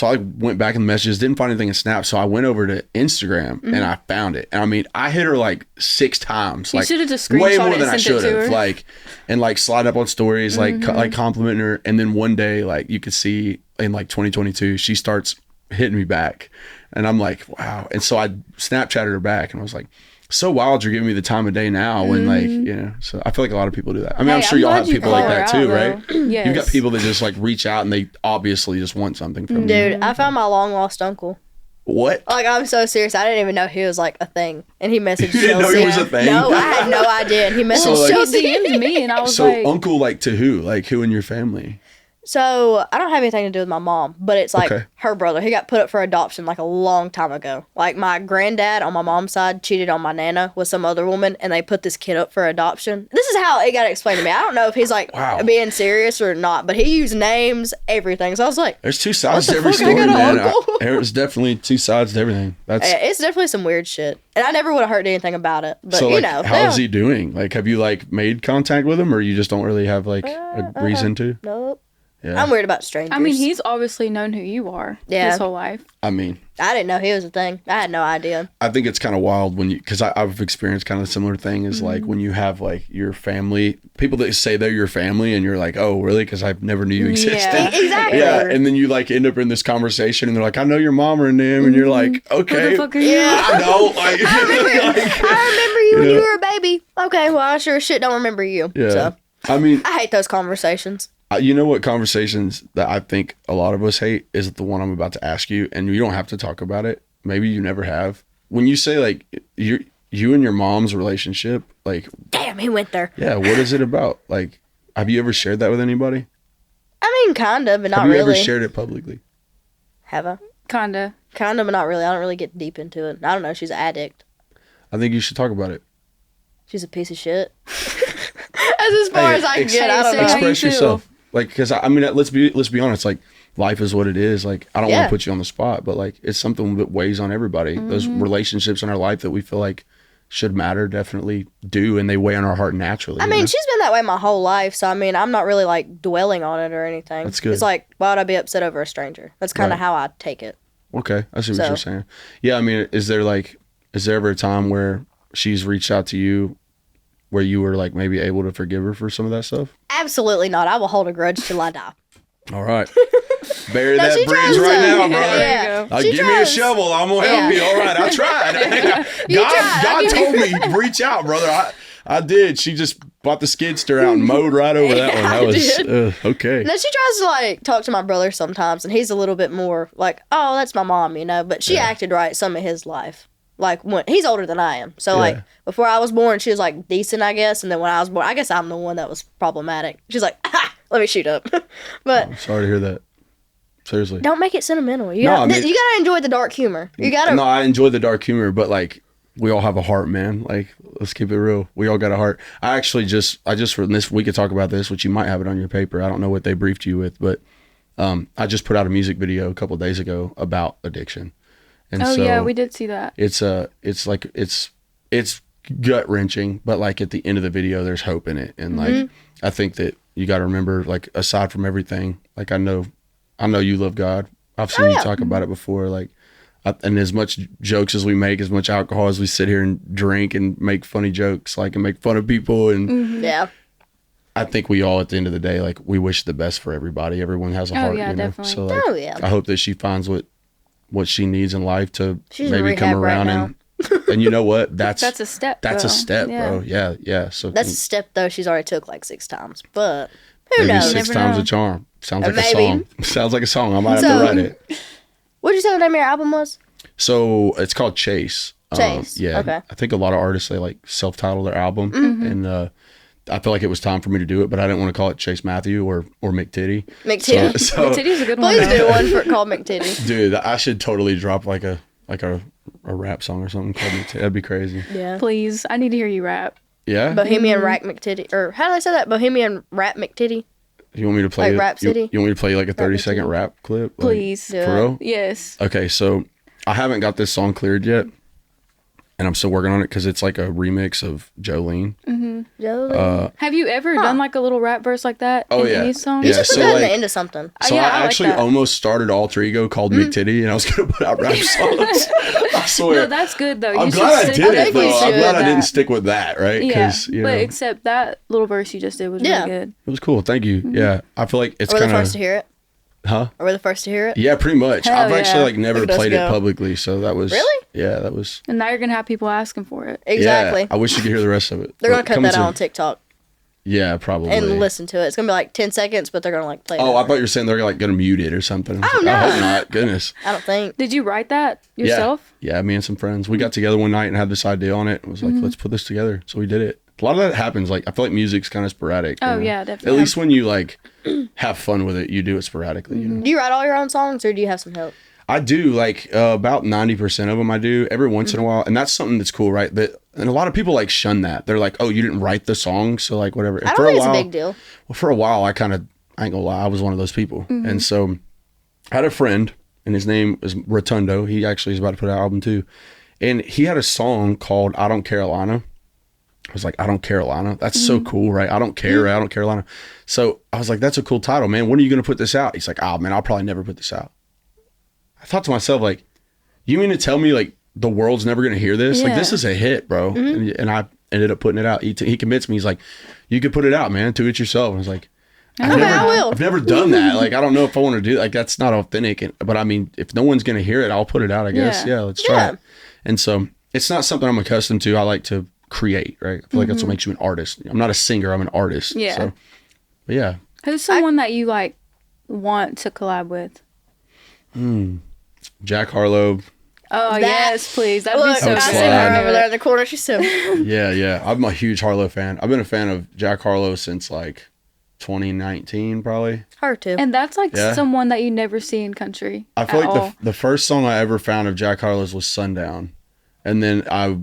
A: I went back in the messages, didn't find anything in Snap, so I went over to Instagram and I found it, and I mean I hit her like 6 times,
C: You
A: like
C: should have just
A: way
C: screenshot
A: more
C: it
A: than I
C: and sent
A: should
C: it to
A: have,
C: her.
A: like and like slide up on stories, like complimenting her, and then one day like you could see in like 2022 she starts hitting me back. And I'm like, wow. And so I Snapchatted her back, and I was like, so wild you're giving me the time of day now when like, so I feel like a lot of people do that. I mean,
C: Hey,
A: I'm sure y'all
C: glad
A: have
C: you
A: people like
C: called
A: that
C: her
A: too,
C: out,
A: right?
C: though. Yes.
A: You've got people that just like reach out and they obviously just want something from you.
B: Dude, I found my long lost uncle.
A: What?
B: Like, I'm so serious. I didn't even know he was like a thing. And he messaged
A: You didn't know
B: Chelsea.
A: he was a thing?
B: No, I had no idea. And he messaged
A: So, like-
B: Chelsea.
C: She DM'd me and I was
A: So
C: like,
A: uncle like to who? Like who in your family?
B: So I don't have anything to do with my mom, but it's like
A: Okay.
B: her brother. He got put up for adoption like a long time ago. Like my granddad on my mom's side cheated on my nana with some other woman, and they put this kid up for adoption. This is how it got explained to me. I don't know if he's like
A: Wow.
B: being serious or not, but he used names, everything. So I was like,
A: There's two sides
B: What
A: to
B: the
A: every
B: fuck? I
A: story,
B: got an
A: man.
B: uncle?
A: There's definitely two sides to everything. That's
B: it's definitely some weird shit. And I never would have heard anything about it. But
A: so
B: you
A: like
B: know,
A: how is he doing? Like have you like made contact with him, or you just don't really have like a reason to?
B: Nope.
A: Yeah.
B: I'm weird about strangers.
C: I mean, he's obviously known who you are
B: Yeah.
C: his whole life.
A: I mean,
B: I didn't know he was a thing. I had no idea.
A: I think it's kind of wild when you, because I've experienced kind of a similar thing is like when you have like your family, people that say they're your family, and you're like, oh, really? Because I never knew you existed.
C: Yeah.
B: Exactly.
A: Yeah, and then you like end up in this conversation, and they're like, I know your mom or them, and you're like, okay,
C: Who the fuck are you?
B: Yeah.
A: I know. Like,
B: I remember you when
A: Yeah.
B: you were a baby. Okay, well, I sure as shit don't remember you.
A: yeah.
B: So
A: I mean,
B: I hate those conversations.
A: you know what conversations that I think a lot of us hate is the one I'm about to ask you, and you don't have to talk about it. Maybe you never have. When you say like you and your mom's relationship, like,
B: Damn, he went there.
A: yeah, what is it about? Like, have you ever shared that with anybody?
B: I mean, kind of, but not
A: Have you
B: really.
A: ever shared it publicly?
B: Have I?
C: Kinda.
B: Kind of, but not really. I don't really get deep into it. I don't know. She's an addict.
A: I think you should talk about it.
B: She's a piece of shit. That's as far
A: Hey,
B: as I can
A: ex-
B: get. I don't
C: say
B: know.
C: how you
A: Express
C: feel.
A: yourself. Like, because I mean, let's be honest. Like, life is what it is. Like, I don't want
B: Yeah.
A: to put you on the spot, but like, it's something that weighs on everybody. Those relationships in our life that we feel like should matter definitely do, and they weigh on our heart naturally.
B: I
A: you
B: mean,
A: know?
B: she's been that way my whole life, so I mean, I'm not really like dwelling on it or anything.
A: That's good.
B: It's like, why would I be upset over a stranger? That's kind of
A: Right.
B: how I take it.
A: Okay, I see what
B: So-
A: you're saying. Yeah, I mean, is there ever a time where she's reached out to you where you were like maybe able to forgive her for some of that stuff?
B: Absolutely not. I will hold a grudge till I die.
A: All right. Bury
B: No,
A: that
B: she
A: bridge
B: tries
A: right
B: to-
A: now, brother.
C: There you go.
B: She
A: Give me a
B: tries.
A: shovel. I'm going to help you. All right. I tried. God told me, reach out, brother. I did. She just brought the skid steer out and mowed right over that one. That
B: I
A: was
B: did.
A: okay.
B: No, she tries to like talk to my brother sometimes, and he's a little bit more like, "Oh, that's my mom," But she acted right some of his life. Like when he's older than I am, so like before I was born, she was like decent, I guess, and then when I was born, I guess I'm the one that was problematic. She's like, "Let me shoot up," but
A: I'm sorry to hear that. Seriously.
B: don't make it sentimental. You
A: No,
B: gotta,
A: I mean-
B: you gotta enjoy the dark humor. You gotta.
A: No, I enjoy the dark humor, but like we all have a heart, man. Like let's keep it real. We all got a heart. I just for this we could talk about this, which you might have it on your paper. I don't know what they briefed you with, but I just put out a music video a couple of days ago about addiction. And
C: yeah, we did see that.
A: It's gut wrenching, but like at the end of the video, there's hope in it. And like, I think that you got to remember, like, aside from everything, like I know you love God. I've seen you talk about it before. Like, and as much jokes as we make, as much alcohol as we sit here and drink and make funny jokes, like, and make fun of people. And
B: Yeah.
A: I think we all, at the end of the day, like, we wish the best for everybody. Everyone has a heart,
C: yeah,
A: you know?
C: definitely.
A: So like,
B: Oh, yeah.
A: I hope that she finds what she needs in life to
B: She's in
A: maybe come
B: rehab right
A: around and you know what? That's
C: a step.
A: That's a
C: bro.
A: step, bro. Yeah. So
B: That's a step though. She's already took like 6 times, but who
A: maybe
B: knows?
A: 6
C: Never
A: times
C: know.
A: a charm. Sounds like a
B: Maybe.
A: song. Sounds like a song. I might have
B: So-
A: to write it.
B: What'd you say the name of your album was?
A: So it's called Chase.
B: Chase,
A: Yeah.
B: okay.
A: I think a lot of artists, they like self-title their album, and I feel like it was time for me to do it, but I didn't want to call it Chase Matthew or McTitty.
B: McTitty.
A: So
C: Titty's a good one.
B: Please
C: though.
B: do one for called McTitty.
A: dude, I should totally drop like a rap song or something called McTitty. That'd be crazy.
B: Yeah.
C: Please, I need to hear you rap.
A: Yeah.
B: Bohemian Rack McTitty, or how do they say that? Bohemian Rap McTitty.
A: You want me to play
B: Like Rap City?
A: You want me to play like a 30-second
B: McTitty?
A: rap clip? Like,
C: Please.
B: Yeah.
A: for real?
C: Yes.
A: Okay, so I haven't got this song cleared yet, and I'm still working on it because it's like a remix of Jolene.
B: Jolie.
C: Have you ever done like a little rap verse like that
A: Oh,
C: in
A: yeah.
C: any song?
A: Yeah.
B: You should put
A: so,
B: that in
A: like-
B: the end of something.
A: So
C: yeah,
A: I
C: I like
A: actually
C: that.
A: almost started alter ego called McTitty, and I was gonna put out rap songs. I swear.
C: No, that's good though.
A: I'm
C: You should
A: glad I
C: stick
A: did
C: with
A: it
B: think
A: though.
B: you
A: I'm
B: should.
A: glad I didn't
C: that.
A: stick with that, right?
C: Yeah,
A: you know,
C: but
A: it
C: except that little verse you just did was
B: Yeah.
C: really good.
A: was cool. Thank you. Yeah, I feel like it's
B: We're the
A: kind
B: first to
A: of,
B: hear it.
A: huh?
B: Or we're the first to hear it.
A: Yeah, pretty much.
C: Hell
A: I've actually
C: yeah.
A: like never
B: Look at us
A: played it
B: go.
A: publicly, so that was
B: Really?
A: Yeah, that was.
C: And now you're gonna have people asking for it.
B: Exactly.
A: Yeah, I wish you could hear the rest of it.
B: They're gonna
A: But
B: cut
A: coming
B: that out
A: soon.
B: on TikTok
A: Yeah, probably.
B: and listen to it. It's gonna be like 10 seconds, but they're gonna like play it.
A: Oh, I
B: over.
A: thought you were saying they're like gonna mute it or something. I
B: don't know.
A: hope not. Goodness.
B: I don't think.
C: Did you write that yourself?
A: Yeah, me and some friends. We got together one night and had this idea on it. It was like, let's put this together. So we did it. A lot of that happens. Like, I feel like music's kind of sporadic. you
C: Oh,
A: know?
C: yeah, definitely.
A: At least when you like have fun with it, you do it sporadically. You know?
B: Do you write all your own songs, or do you have some help?
A: I do like about 90% of them. I do every once in a while, and that's something that's cool, right? And a lot of people like shun that. They're like, "Oh, you didn't write the song, so like whatever." And
B: I don't think it's a big deal.
A: Well, for a while, I ain't gonna lie, I was one of those people. And so I had a friend, and his name is Rotundo. He actually is about to put out an album too. And he had a song called I Don't Carolina. I was like, I Don't Carolina. That's so cool, right? I don't care. I don't Carolina. So I was like, that's a cool title, man. When are you going to put this out? He's like, oh, man, I'll probably never put this out. I thought to myself, like, you mean to tell me, like, the world's never going to hear this? Like,
C: Yeah.
A: this is a hit, bro. And I ended up putting it out. He convinced me. He's like, you could put it out, man. Do it yourself. And I was like,
B: I will.
A: I've never done that. Like, I don't know if I want to do like that's not authentic. But I mean, if no one's gonna hear it, I'll put it out. I guess.
C: Yeah.
A: Yeah, let's try
B: Yeah.
A: it. And so it's not something I'm accustomed to. I like to create. Right. I feel like that's what makes you an artist. I'm not a singer. I'm an artist.
C: Yeah.
A: So, but yeah.
C: Who's someone that you like want to collab with?
A: Jack Harlow.
C: Oh
B: That-
C: yes, please. That'd
B: Look,
C: be so
A: would
B: I
C: good.
B: see
A: slide.
B: her over there in the corner. She's so.
A: Yeah. I'm a huge Harlow fan. I've been a fan of Jack Harlow since like 2019, probably.
B: Her too.
C: And that's like
A: Yeah.
C: someone that you never see in country.
A: I feel
C: at
A: like
C: all.
A: the first song I ever found of Jack Harlow's was Sundown. And then I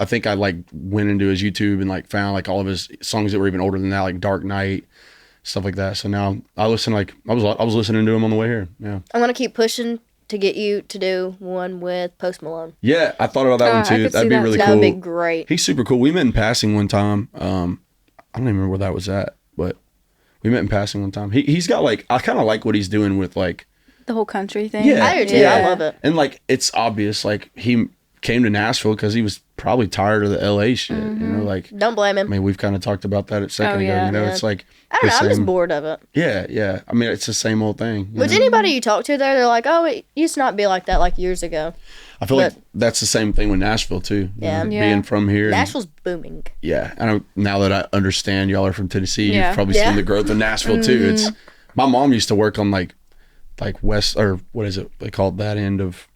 A: think I like went into his YouTube and like found like all of his songs that were even older than that, like Dark Knight, stuff like that. So now I listen I was listening to him on the way here. Yeah.
B: I'm gonna keep pushing to get you to do one with Post Malone.
A: Yeah, I thought about that
C: I
A: one too.
C: could
A: That'd
C: see
A: be
C: that
A: really
C: too.
B: That
A: cool.
B: would be great.
A: He's super cool. We met in passing one time. I don't even remember where that was at, but we met in passing one time. He's got like I kind of like what he's doing with like
C: the whole country thing.
A: Yeah.
B: I do too.
A: Yeah.
B: I love it.
A: and like it's obvious like he came to Nashville because he was probably tired of the LA shit. You know, like
B: don't blame him.
A: I mean, we've kind of talked about that a second ago. You know, it's like
B: I don't know. I'm just bored of it.
A: Yeah. I mean, it's the same old thing.
B: Which anybody you talk to there, they're like, oh, it used to not be like that like years ago.
A: I feel like that's the same thing with Nashville too.
B: Yeah.
A: Being from here.
B: Nashville's booming.
A: Yeah. And now that I understand y'all are from Tennessee, you've probably seen the growth of Nashville too. It's my mom used to work on like west, or what is it? They called that end of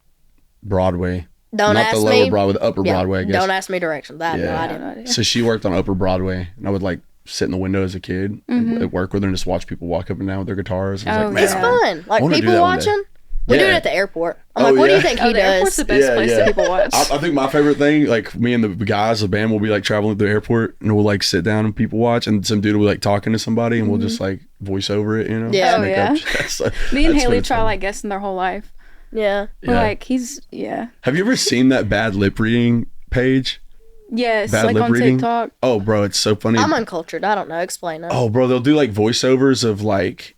A: Broadway.
B: Don't
A: Not
B: ask
A: the lower
B: me.
A: Broadway, the upper Broadway, I guess.
B: Don't ask me directions. I have no idea.
A: So she worked on upper Broadway, and I would like sit in the window as a kid and work with her and just watch people walk up and down with their guitars. I was like, man,
B: it's fun. Like people watching. We do it at the airport. I'm like, what do you think he does?
C: The airport's the best place that people watch.
A: I think my favorite thing, like me and the guys, the band will be like traveling through the airport and we'll like sit down and people watch, and some dude will be like talking to somebody and we'll just like voice over it, you know?
B: Yeah.
C: Me and Haliey try like guessing their whole life.
B: Yeah.
C: Like
A: Have you ever seen that bad lip reading page?
C: Yes,
A: bad
C: like
A: lip
C: on
A: reading?
C: TikTok.
A: Oh, bro, it's so funny.
B: I'm uncultured. I don't know. Explain it.
A: Oh, bro, they'll do like voiceovers of like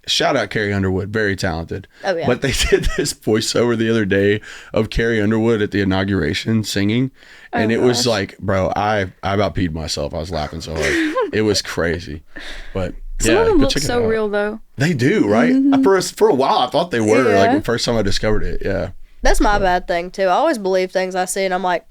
A: shout out Carrie Underwood, very talented.
B: Oh yeah.
A: But they did this voiceover the other day of Carrie Underwood at the inauguration singing, and it was like, bro, I about peed myself. I was laughing so hard. It was crazy. But
C: some of them look so real though.
A: They do, right? For a while I thought they were, like the first time I discovered it. Yeah. That's
B: my bad thing too. I always believe things I see and I'm like,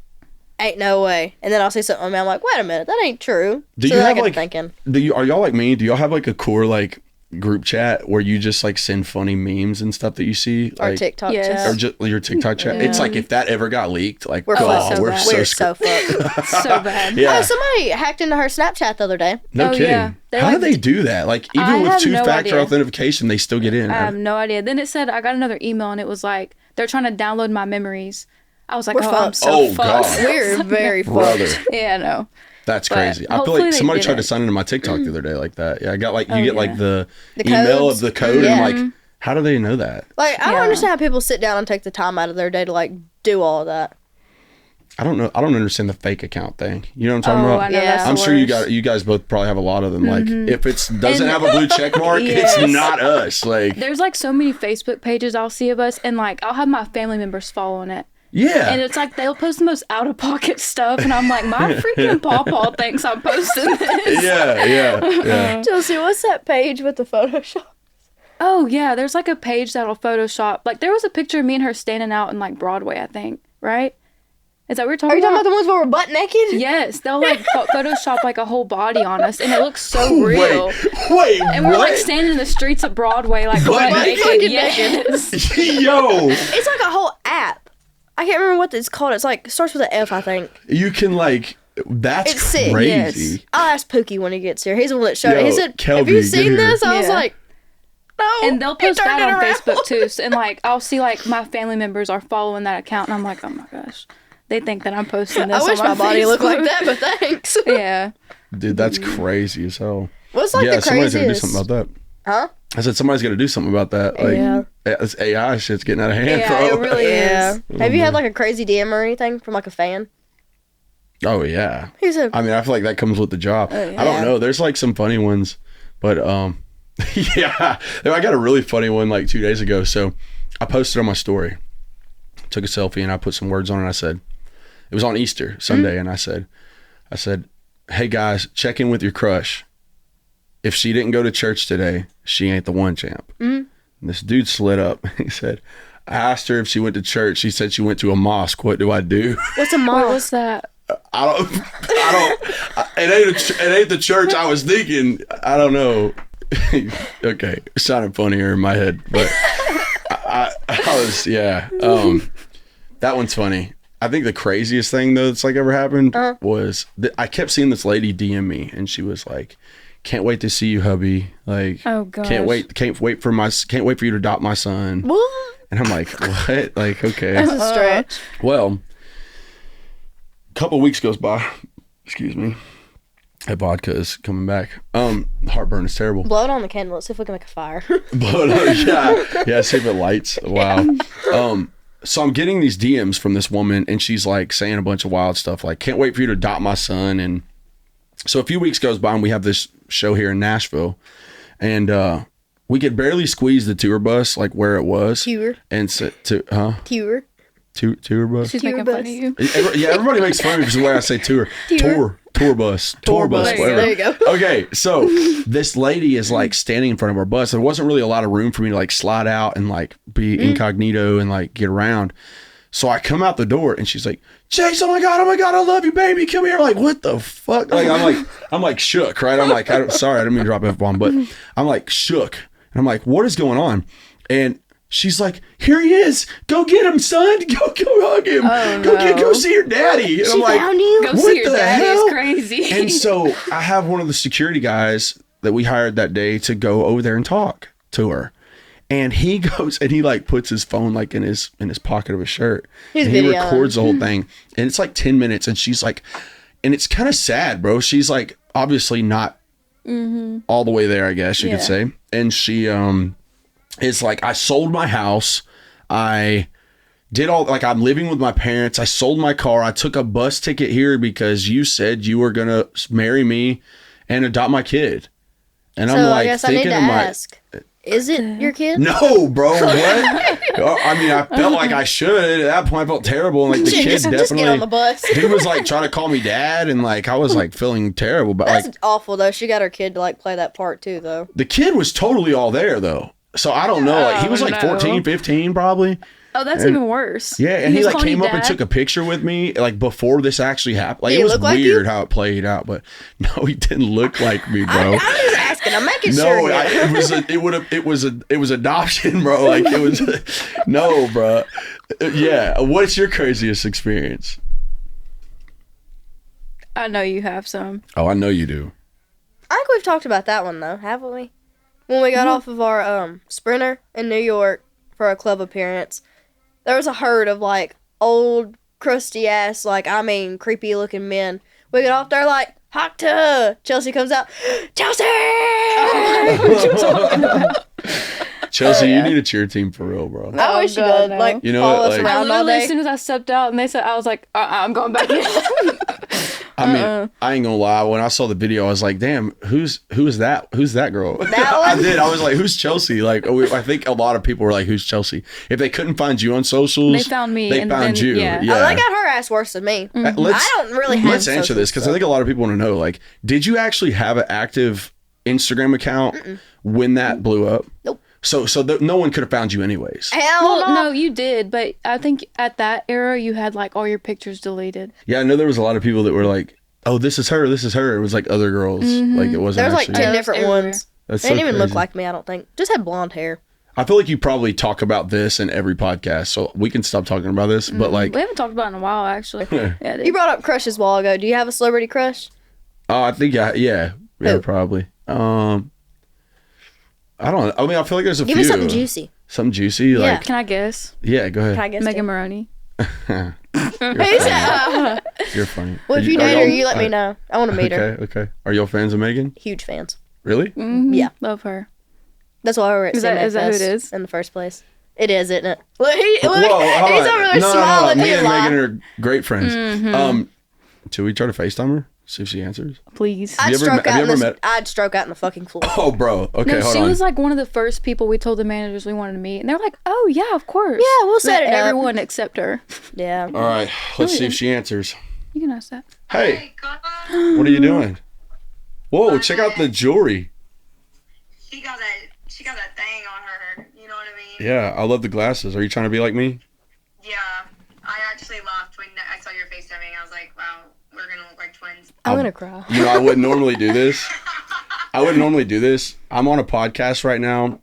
B: ain't no way. And then I'll see something on me, I'm like, wait a minute, that ain't true.
A: Do
B: so
A: you
B: then
A: have
B: I get
A: like
B: thinking.
A: Are y'all like me? Do y'all have like a core like group chat where you just like send funny memes and stuff that you see,
B: our
A: like,
B: TikTok chat,
A: or just your TikTok chat? It's like if that ever got leaked, like
B: we're so
C: so bad.
B: Oh, somebody hacked into her Snapchat the other day.
A: No kidding.
C: Yeah.
A: How do they do that? Like even with two-factor authentication, they still get in.
C: I have no idea. Then it said I got another email and it was like they're trying to download my memories. I was like, I'm so fucked.
B: We're very fucked.
C: Yeah, no.
A: That's crazy. I feel like somebody tried to sign into my TikTok the other day like that. Yeah, I got like you get like the email
B: codes?
A: of the code and I'm like, how do they know that?
B: Like I don't understand how people sit down and take the time out of their day to like do all of that.
A: I don't know. I don't understand the fake account thing. You know what I'm talking about?
C: I know, that's
A: I'm
C: the
A: sure
C: worst.
A: you guys both probably have a lot of them. Like if it doesn't have a blue check mark, it's not us. Like
C: there's like so many Facebook pages I'll see of us, and like I'll have my family members following it.
A: Yeah.
C: And it's like they'll post the most out of pocket stuff, and I'm like, my freaking pawpaw thinks I'm posting this.
A: Yeah.
B: Chelsea, what's that page with the Photoshop?
C: Oh yeah, there's like a page that'll Photoshop. Like there was a picture of me and her standing out in like Broadway, I think. Right? Is that what you're talking about?
B: Are you talking about the ones where we're butt naked?
C: Yes, they'll like Photoshop like a whole body on us, and it looks so real.
A: Wait,
C: and we're like standing in the streets of Broadway, like butt naked. Yes.
A: Yo.
B: It's like a whole app. I can't remember what it's called. It's like starts with an F, I think.
A: You can like. That's
B: it's
A: crazy.
B: Sick. Yes. I'll ask Pookie when he gets here. He's the one that showed it. He said,
A: Kelby,
B: have you seen this? I was like, no.
C: And they'll post that on Facebook too. And like I'll see like my family members are following that account, and I'm like, oh my gosh. They think that I'm posting this.
B: I wish my body looked like that, but thanks.
C: Yeah.
A: Dude, that's crazy as hell.
B: What's like the craziest?
A: Somebody's gonna do something about that.
B: Huh?
A: I said somebody's gonna do something about that. Like, this AI shit's getting out of hand, bro.
C: It really is.
B: Have you had like a crazy DM or anything from like a fan?
A: Oh yeah. I mean, I feel like that comes with the job.
B: Yeah.
A: I don't know. There's like some funny ones, but yeah, I got a really funny one like 2 days ago. So I posted on my story, took a selfie, and I put some words on it. I said, it was on Easter Sunday, and I said, hey guys, check in with your crush. If she didn't go to church today, she ain't the one, champ. And this dude slid up. He said, I asked her if she went to church. She said she went to a mosque. What do I do?
B: What's a mosque?
C: What's that?
A: I don't. It ain't the church I was thinking. I don't know. Okay, it sounded funnier in my head, but I was that one's funny. I think the craziest thing though that's like ever happened was that I kept seeing this lady DM me, and she was like, "Can't wait to see you, hubby. Like,
C: oh gosh.
A: can't wait for you to adopt my son."
B: What?
A: And I'm like, what? Like, okay,
B: that's a stretch.
A: Well, a couple weeks goes by. Excuse me. That vodka is coming back. Heartburn is terrible.
B: Blow it on the candle. Let's see if we can make a fire.
A: Blow it on, yeah. See if it lights. Wow. So I'm getting these DMs from this woman, and she's like saying a bunch of wild stuff, like, can't wait for you to adopt my son. And so a few weeks goes by, and we have this show here in Nashville, and we could barely squeeze the tour bus like where it was.
B: Tour.
A: And so
B: Tour.
A: Tour bus.
C: She's
B: Tour
C: making
B: bus.
C: fun of you.
A: Yeah, everybody makes fun of me because the way I say tour bus,
B: There
A: whatever.
B: you go.
A: Okay, so this lady is like standing in front of our bus. There wasn't really a lot of room for me to like slide out and like be incognito and like get around. So I come out the door and she's like, Chase, oh my God, I love you, baby. Come here. I'm like, what the fuck? Like, I'm like shook, right? I'm like, sorry, I didn't mean to drop F-bomb, but I'm like shook. And I'm like, what is going on? And she's like, here he is. Go get him, son. Go hug him. Go see your daddy. And I'm like,
B: found you?
C: Go
A: what
C: see your
A: the
C: daddy
A: hell?
C: is crazy.
A: And so I have one of the security guys that we hired that day to go over there and talk to her. And he goes and he like puts his phone like in his pocket of his shirt.
B: He's
A: and he
B: videoing.
A: records the whole thing. And it's like 10 minutes. And she's like, and it's kind of sad, bro. She's like obviously not all the way there, I guess you could say. And she is like, I sold my house. I did all, like, I'm living with my parents. I sold my car. I took a bus ticket here because you said you were going to marry me and adopt my kid. And
B: So
A: I'm like,
B: I guess I need to ask. Is it your kid?
A: no, bro, what? I mean, I felt like I should. At that point, I felt terrible. And like the kid
B: Just
A: definitely,
B: get on the bus.
A: he was like trying to call me dad. And like, I was like feeling terrible. But
B: That's
A: like,
B: awful though. She got her kid to like play that part too though.
A: the kid was totally all there though. So I don't know. Like, he was like 14, 15 probably.
C: Oh, that's even worse.
A: Yeah, and he
C: was
A: like
C: calling
A: came
C: you
A: up and
C: dad?
A: took a picture with me like before this actually happened. Like
B: Did
A: it
B: he
A: was
B: look like
A: weird
B: you?
A: how it played out, but no, he didn't look like me, bro.
B: I'm just asking. I'm making
A: No,
B: sure.
A: it was adoption, bro. Like it was no, bro. Yeah, what's your craziest experience?
C: I know you have some.
A: Oh, I know you do.
B: I think we've talked about that one though, haven't we? When we got off of our Sprinter in New York for a club appearance, there was a herd of like old, crusty ass, like I mean, creepy looking men. We get off there like, Talk Tuah. Chelsea comes out, Chelsea.
A: Chelsea, you need a cheer team for real, bro.
B: I wish you
C: God,
B: did.
C: no.
B: Like,
A: You know
B: follow
A: what,
B: us
A: like-
B: around all
C: Literally,
B: day.
C: as soon as I stepped out and they said, I was like, I'm going back in.
A: I mean, I ain't gonna lie. When I saw the video, I was like, "Damn, who is that? Who's that girl?"
B: That
A: I
B: one?
A: did. I was like, "Who's Chelsea?" Like, I think a lot of people were like, "Who's Chelsea?" If they couldn't find you on socials,
C: They found me,
A: They
C: and
A: found
C: then-
A: you.
C: yeah.
B: Oh, they got her ass worse than me.
A: Let's,
B: I don't really have
A: Let's answer
B: social
A: this because I
B: stuff.
A: think a lot of people want to know. Like, did you actually have an active Instagram account when that blew up?
B: Nope.
A: So no one could have found you anyways.
B: Hell
C: Well,
B: no.
C: no, you did, but I think at that era you had like all your pictures deleted.
A: Yeah, I know there was a lot of people that were like, "Oh, this is her. This is her." It was like other girls. Like it wasn't.
B: There's like
A: actually,
B: 10 different
C: everywhere.
B: ones.
A: That's
B: They didn't
A: so
B: even look
A: crazy.
B: like me, I don't think. Just had blonde hair.
A: I feel like you probably talk about this in every podcast, so we can stop talking about this. But like,
C: We haven't talked about it in a while, actually. Yeah,
B: You brought up crushes a while ago. Do you have a celebrity crush?
A: I think yeah,
B: Who?
A: probably. I don't know. I mean, I feel like there's a
B: Give
A: few.
B: me something juicy.
A: Something juicy,
B: Yeah.
A: like
C: Can I guess?
A: yeah. Go ahead.
B: Can I guess?
C: Megan
B: it?
C: Maroney.
B: Who's that?
A: You're funny.
B: Well, if you
A: Are
B: date her,
A: y'all-
B: you let me know. I want to meet her.
A: Okay. Are y'all fans of Megan?
B: Huge fans.
A: Really?
C: Mhm.
B: Yeah.
C: Love her.
B: That's why we're at
C: Is that who it
B: Fest
C: is?
B: in the first place. It is, isn't it? Look,
A: Whoa,
B: he's
A: hold
B: over
A: on.
B: there smiling.
A: Me
B: He
A: and
B: lied.
A: Megan are great friends.
C: Mm-hmm.
A: Should we try to FaceTime her? See if she answers.
C: Please.
A: Have you ever met-
B: I'd stroke out in the fucking floor.
A: Oh, bro. Okay,
C: No,
A: hold
C: she
A: on.
C: was like one of the first people we told the managers we wanted to meet, and they're like, "Oh yeah, of course."
B: Yeah, we'll set
C: Let
B: it up.
C: everyone except her.
B: Yeah.
A: All right, let's see if she answers.
C: You can ask that.
A: Hey, what are you doing? Whoa, check out the jewelry.
D: She got that thing on her. You know what I mean?
A: Yeah, I love the glasses. Are you trying to be like me?
D: Yeah. I actually laughed when I saw your FaceTiming. I was like, wow, we're gonna look like twins.
B: I'm going to cry.
A: You know, I wouldn't normally do this. I'm on a podcast right now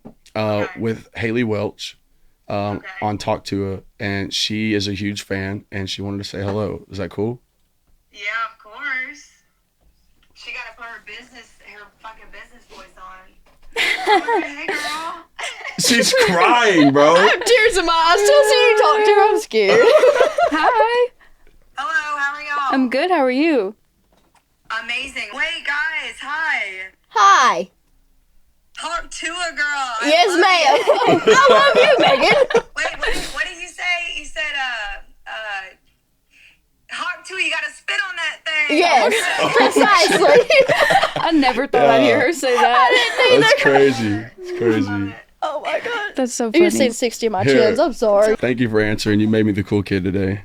A: with Haliey Welch on Talk Tuah, and she is a huge fan, and she wanted to say hello. Is that cool?
D: Yeah, of course. She gotta put her fucking business voice on. Hey, girl.
A: She's crying, bro.
B: Tears in my eyes. Still see you talk to her. I'm scared.
C: Hi.
D: Hello, how are y'all?
C: I'm good. How are you?
D: Amazing. Wait, guys, hi.
B: Hi.
D: Talk to a girl.
B: Yes, ma'am. I love you, Megan.
D: Wait, what did you say? You said, Talk to you gotta spit on that thing.
B: Yes, precisely.
C: I never thought I'd hear her say that.
A: That's crazy. It's crazy.
B: Oh Oh my god.
C: That's so funny.
B: You seen 60 of my chins. I'm sorry.
A: Thank you for answering. You made me the cool kid today.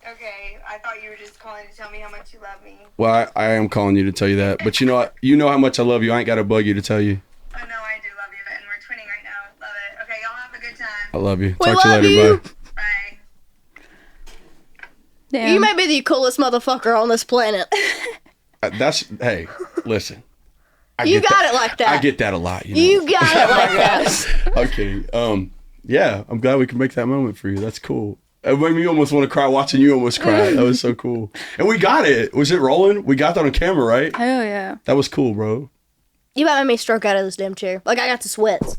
D: Okay, I thought you were just calling to tell me how much you love me.
A: Well, I am calling you to tell you that. But you know how much I love you. I ain't got to bug you to tell you.
D: I know I do love you, and we're twinning right now. Love it. Okay, y'all have a good time.
A: I love you.
B: We
A: Talk to you
B: love
A: later.
B: you.
A: Bye.
D: Bye.
C: Damn.
B: You may be the coolest motherfucker on this planet.
A: Hey, listen.
B: You got it like that.
A: I get that a lot.
B: You got it like that.
A: I'm kidding. Yeah, I'm glad we can make that moment for you. That's cool. It made me almost want to cry watching you almost cry. That was so cool. And we got it. Was it rolling? We got that on camera, right?
C: Hell yeah.
A: That was cool, bro.
B: You about made me stroke out of this damn chair. Like, I got the sweats.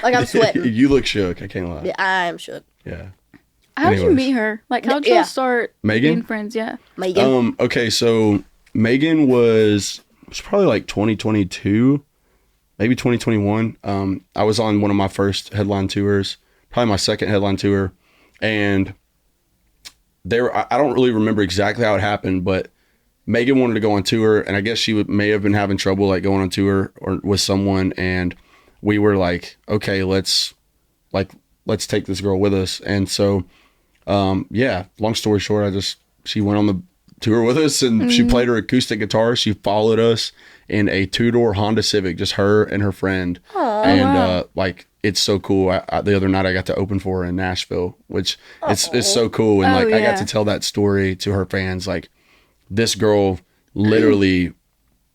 B: Like, I'm sweating.
A: You look shook. I can't lie.
B: Yeah, I am shook.
A: Yeah.
C: How'd you
A: Anyways.
C: meet her? Like, how'd you
B: Yeah.
C: start
A: Megan?
C: being friends? Yeah.
B: Megan.
A: Okay, so Megan was probably like 2022, maybe 2021. I was on one of my first headline tours, probably my second headline tour, and I don't really remember exactly how it happened, but Megan wanted to go on tour, and I guess she may have been having trouble like going on tour or with someone, and we were like, okay, let's take this girl with us. And so yeah, long story short, she went on the tour with us, and she played her acoustic guitar. She followed us in a 2-door Honda Civic, just her and her friend.
B: Aww.
A: And like, it's so cool. The other night I got to open for her in Nashville, which it's so cool. And like, I got to tell that story to her fans. Like, this girl literally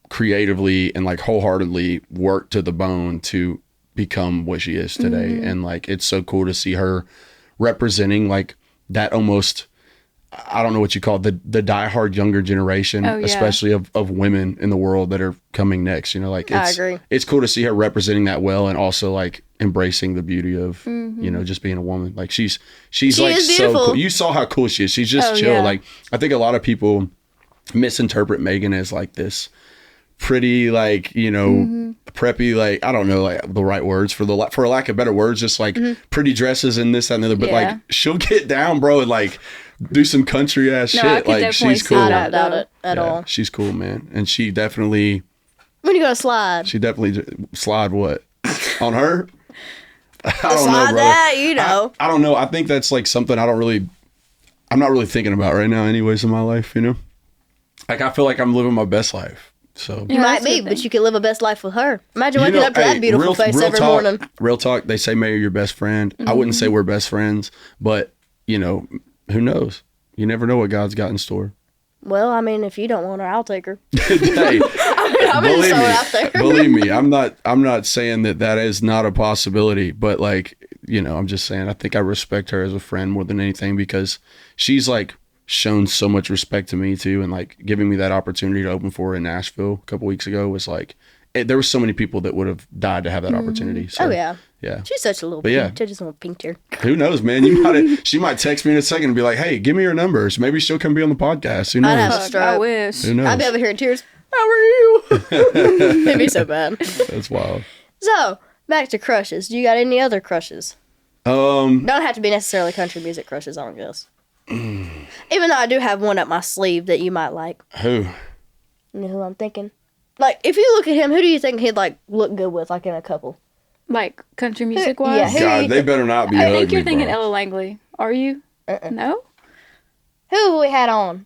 A: creatively and like wholeheartedly worked to the bone to become what she is today. And like, it's so cool to see her representing like that almost, I don't know what you call it, the diehard younger generation, especially of women in the world that are coming next. You know, like,
B: I agree.
A: It's cool to see her representing that well, and also like embracing the beauty of, you know, just being a woman. Like, she's like so cool. You saw how cool she is. She's just chill.
C: Yeah.
A: Like, I think a lot of people misinterpret Megan as like this pretty, like, you know, preppy, like, I don't know, like the right words for lack of better words, just like pretty dresses and this, that, and the other. But like, she'll get down, bro, and like do some country ass shit. Like, she's cool.
B: I don't doubt it at all.
A: She's cool, man. And she definitely.
B: When you gonna slide?
A: She definitely slide what on her. I don't
B: slide
A: know, brother.
B: that, you know.
A: I don't know. I think that's like something I'm not really thinking about right now, anyways, in my life. You know, like, I feel like I'm living my best life. So
B: You might be, but you could live a best life with her. Imagine waking up to that beautiful face every morning.
A: Real talk. They say marry your best friend. I wouldn't say we're best friends, but you know, who knows? You never know what God's got in store.
B: Well, I mean, if you don't want her, I'll take her.
A: Hey,
B: I'm just throwing it out there.
A: believe me, I'm not saying that is not a possibility, but like, you know, I'm just saying I think I respect her as a friend more than anything, because she's like shown so much respect to me too, and like giving me that opportunity to open for her in Nashville a couple weeks ago was like, there were so many people that would have died to have that opportunity. So,
B: Oh yeah.
A: yeah.
B: She's such a little
A: But yeah.
B: just a little pink tear.
A: Who knows, man? She might text me in a second and be like, "Hey, give me your numbers. Maybe she'll come be on the podcast." Who knows?
B: I'd have a
C: I
B: stroke.
C: wish.
A: Who knows?
B: I'd be over here in tears. How are you? It'd be so bad.
A: That's wild.
B: So, back to crushes. Do you got any other crushes? Don't have to be necessarily country music crushes, I don't guess. Even though I do have one up my sleeve that you might like.
A: Who?
B: You know who I'm thinking? Like, if you look at him, who do you think he'd like look good with, like in a couple?
C: Like, country music wise?
B: Yeah.
A: God, they better not be
C: I
A: ugly,
C: think you're thinking
A: bro.
C: Ella Langley. Are you? No?
B: Who have we had on?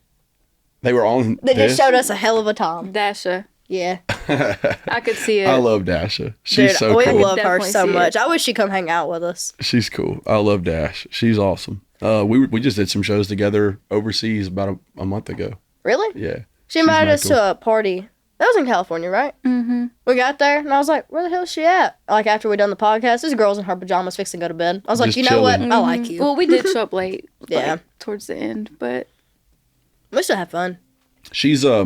A: They were on
B: They
A: this?
B: just showed us a hell of a time.
C: Dasha.
B: Yeah.
C: I could see it.
A: I love Dasha. She's
B: Dude,
A: so
B: we
A: cool.
B: love her
C: Definitely
B: so
C: see
B: much.
C: it.
B: I wish she'd come hang out with us.
A: She's cool. I love Dash. She's awesome. We just did some shows together overseas about a month ago.
B: Really?
A: Yeah.
B: She invited us
A: cool.
B: to a party. That was in California, right? Mm-hmm. We got there, and I was like, where the hell is she at? Like, after we done the podcast, this girl's in her pajamas fixing to go to bed. I was like,
A: Just
B: you know what?
A: chilling.
B: I like you.
C: Well, we did show up late.
B: Yeah.
C: Like, towards the end, but
B: We still have fun.
A: She's I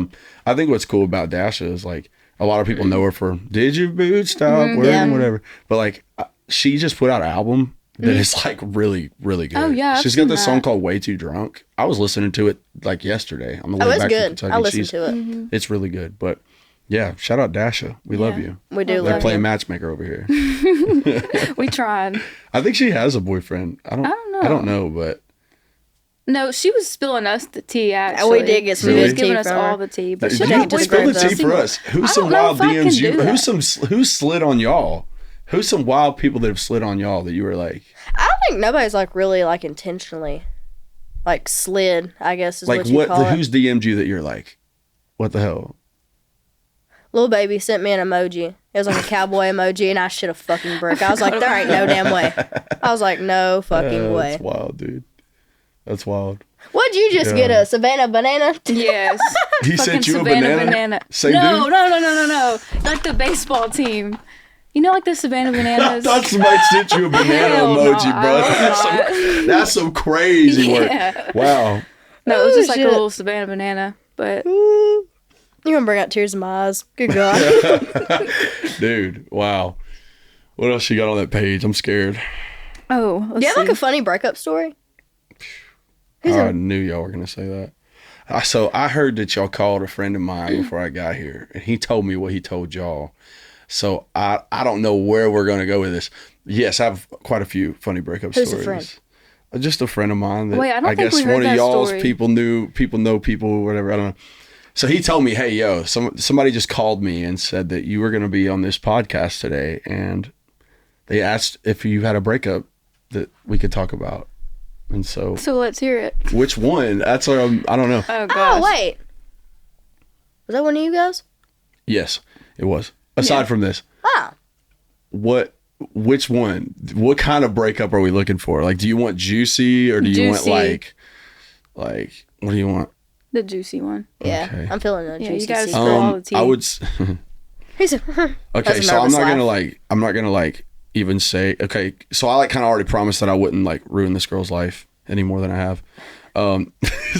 A: think what's cool about Dasha is like a lot of people know her for "Did Your Boots Stop Working?"
B: Yeah.
A: whatever. But like she just put out an album that is like really, really good.
C: Oh, yeah, I've
A: she's got
C: seen
A: this song
C: that.
A: called "Way Too Drunk." I was listening to it like yesterday on the
B: Oh,
A: way
B: it's
A: back
B: good.
A: from Kentucky.
B: I listened to it.
A: It's really good. But yeah, shout out Dasha. We love you.
B: We do
A: They're
B: love
A: playing
B: you.
A: matchmaker over here.
C: we tried.
A: I think she has a boyfriend. I don't know, but
C: No, she was spilling us the tea, actually.
B: We did get some
C: She
A: good
C: was
B: tea
C: giving us
B: from her.
C: all the tea. But
A: you
C: she
B: take it to the
A: spill the
B: grave,
A: tea
B: though.
A: for us. Who's
C: I
A: some
C: don't know
A: wild
C: if I can
A: DMs you?
C: do that.
A: Who slid on y'all? Who's some wild people that have slid on y'all that you were like?
B: I don't think nobody's like really like intentionally like slid, I guess is
A: like
B: what you call it.
A: Who's DM'd you that you're like, what the hell?
B: Little baby sent me an emoji. It was like a cowboy emoji, and I should have fucking brick. I was like, there ain't no damn way. I was like, no fucking way.
A: That's wild, dude. That's wild.
B: What'd you just get, a Savannah banana?
C: Yes.
A: He sent you a
C: Savannah
A: banana? Same
C: no,
A: dude?
C: no. Like the baseball team. You know, like the Savannah Bananas?
A: I thought somebody sent you a banana
C: Hell
A: emoji,
C: no,
A: bro. That's some crazy work. Wow.
C: No, it was just like
B: shit.
C: a little Savannah banana, but...
B: You're gonna bring out tears in my eyes. Good God.
A: Dude, wow. What else you got on that page? I'm scared.
C: Oh,
B: Do you have like a funny breakup story?
A: I knew y'all were going to say that. So I heard that y'all called a friend of mine before I got here, and he told me what he told y'all. So I don't know where we're going to go with this. Yes, I have quite a few funny breakup
B: Who's
A: stories.
B: a friend?
A: Just a friend of mine that
C: Wait, I don't think
A: guess
C: we heard
A: one of
C: that
A: y'all's
C: story.
A: people know people, whatever. I don't know. So he told me, hey, yo, somebody just called me and said that you were going to be on this podcast today, and they asked if you had a breakup that we could talk about. And so
C: let's hear it.
A: which one? That's what I don't know.
C: Oh, gosh.
B: Oh, wait. Was that one of you guys?
A: Yes, it was. Aside from this,
B: Oh.
A: which one? What kind of breakup are we looking for? Like, do you want juicy or do you want
C: Juicy.
A: like what do you want?
C: The juicy one.
B: Yeah,
A: Okay.
B: I'm feeling a
C: Yeah,
B: juicy
C: you guys
B: seed.
C: spill all the tea.
A: I would.
B: He's a,
A: Okay,
B: That's a
A: so I'm
B: nervous
A: not gonna
B: laugh.
A: even say. Okay, so I like kind of already promised that I wouldn't like ruin this girl's life any more than I have.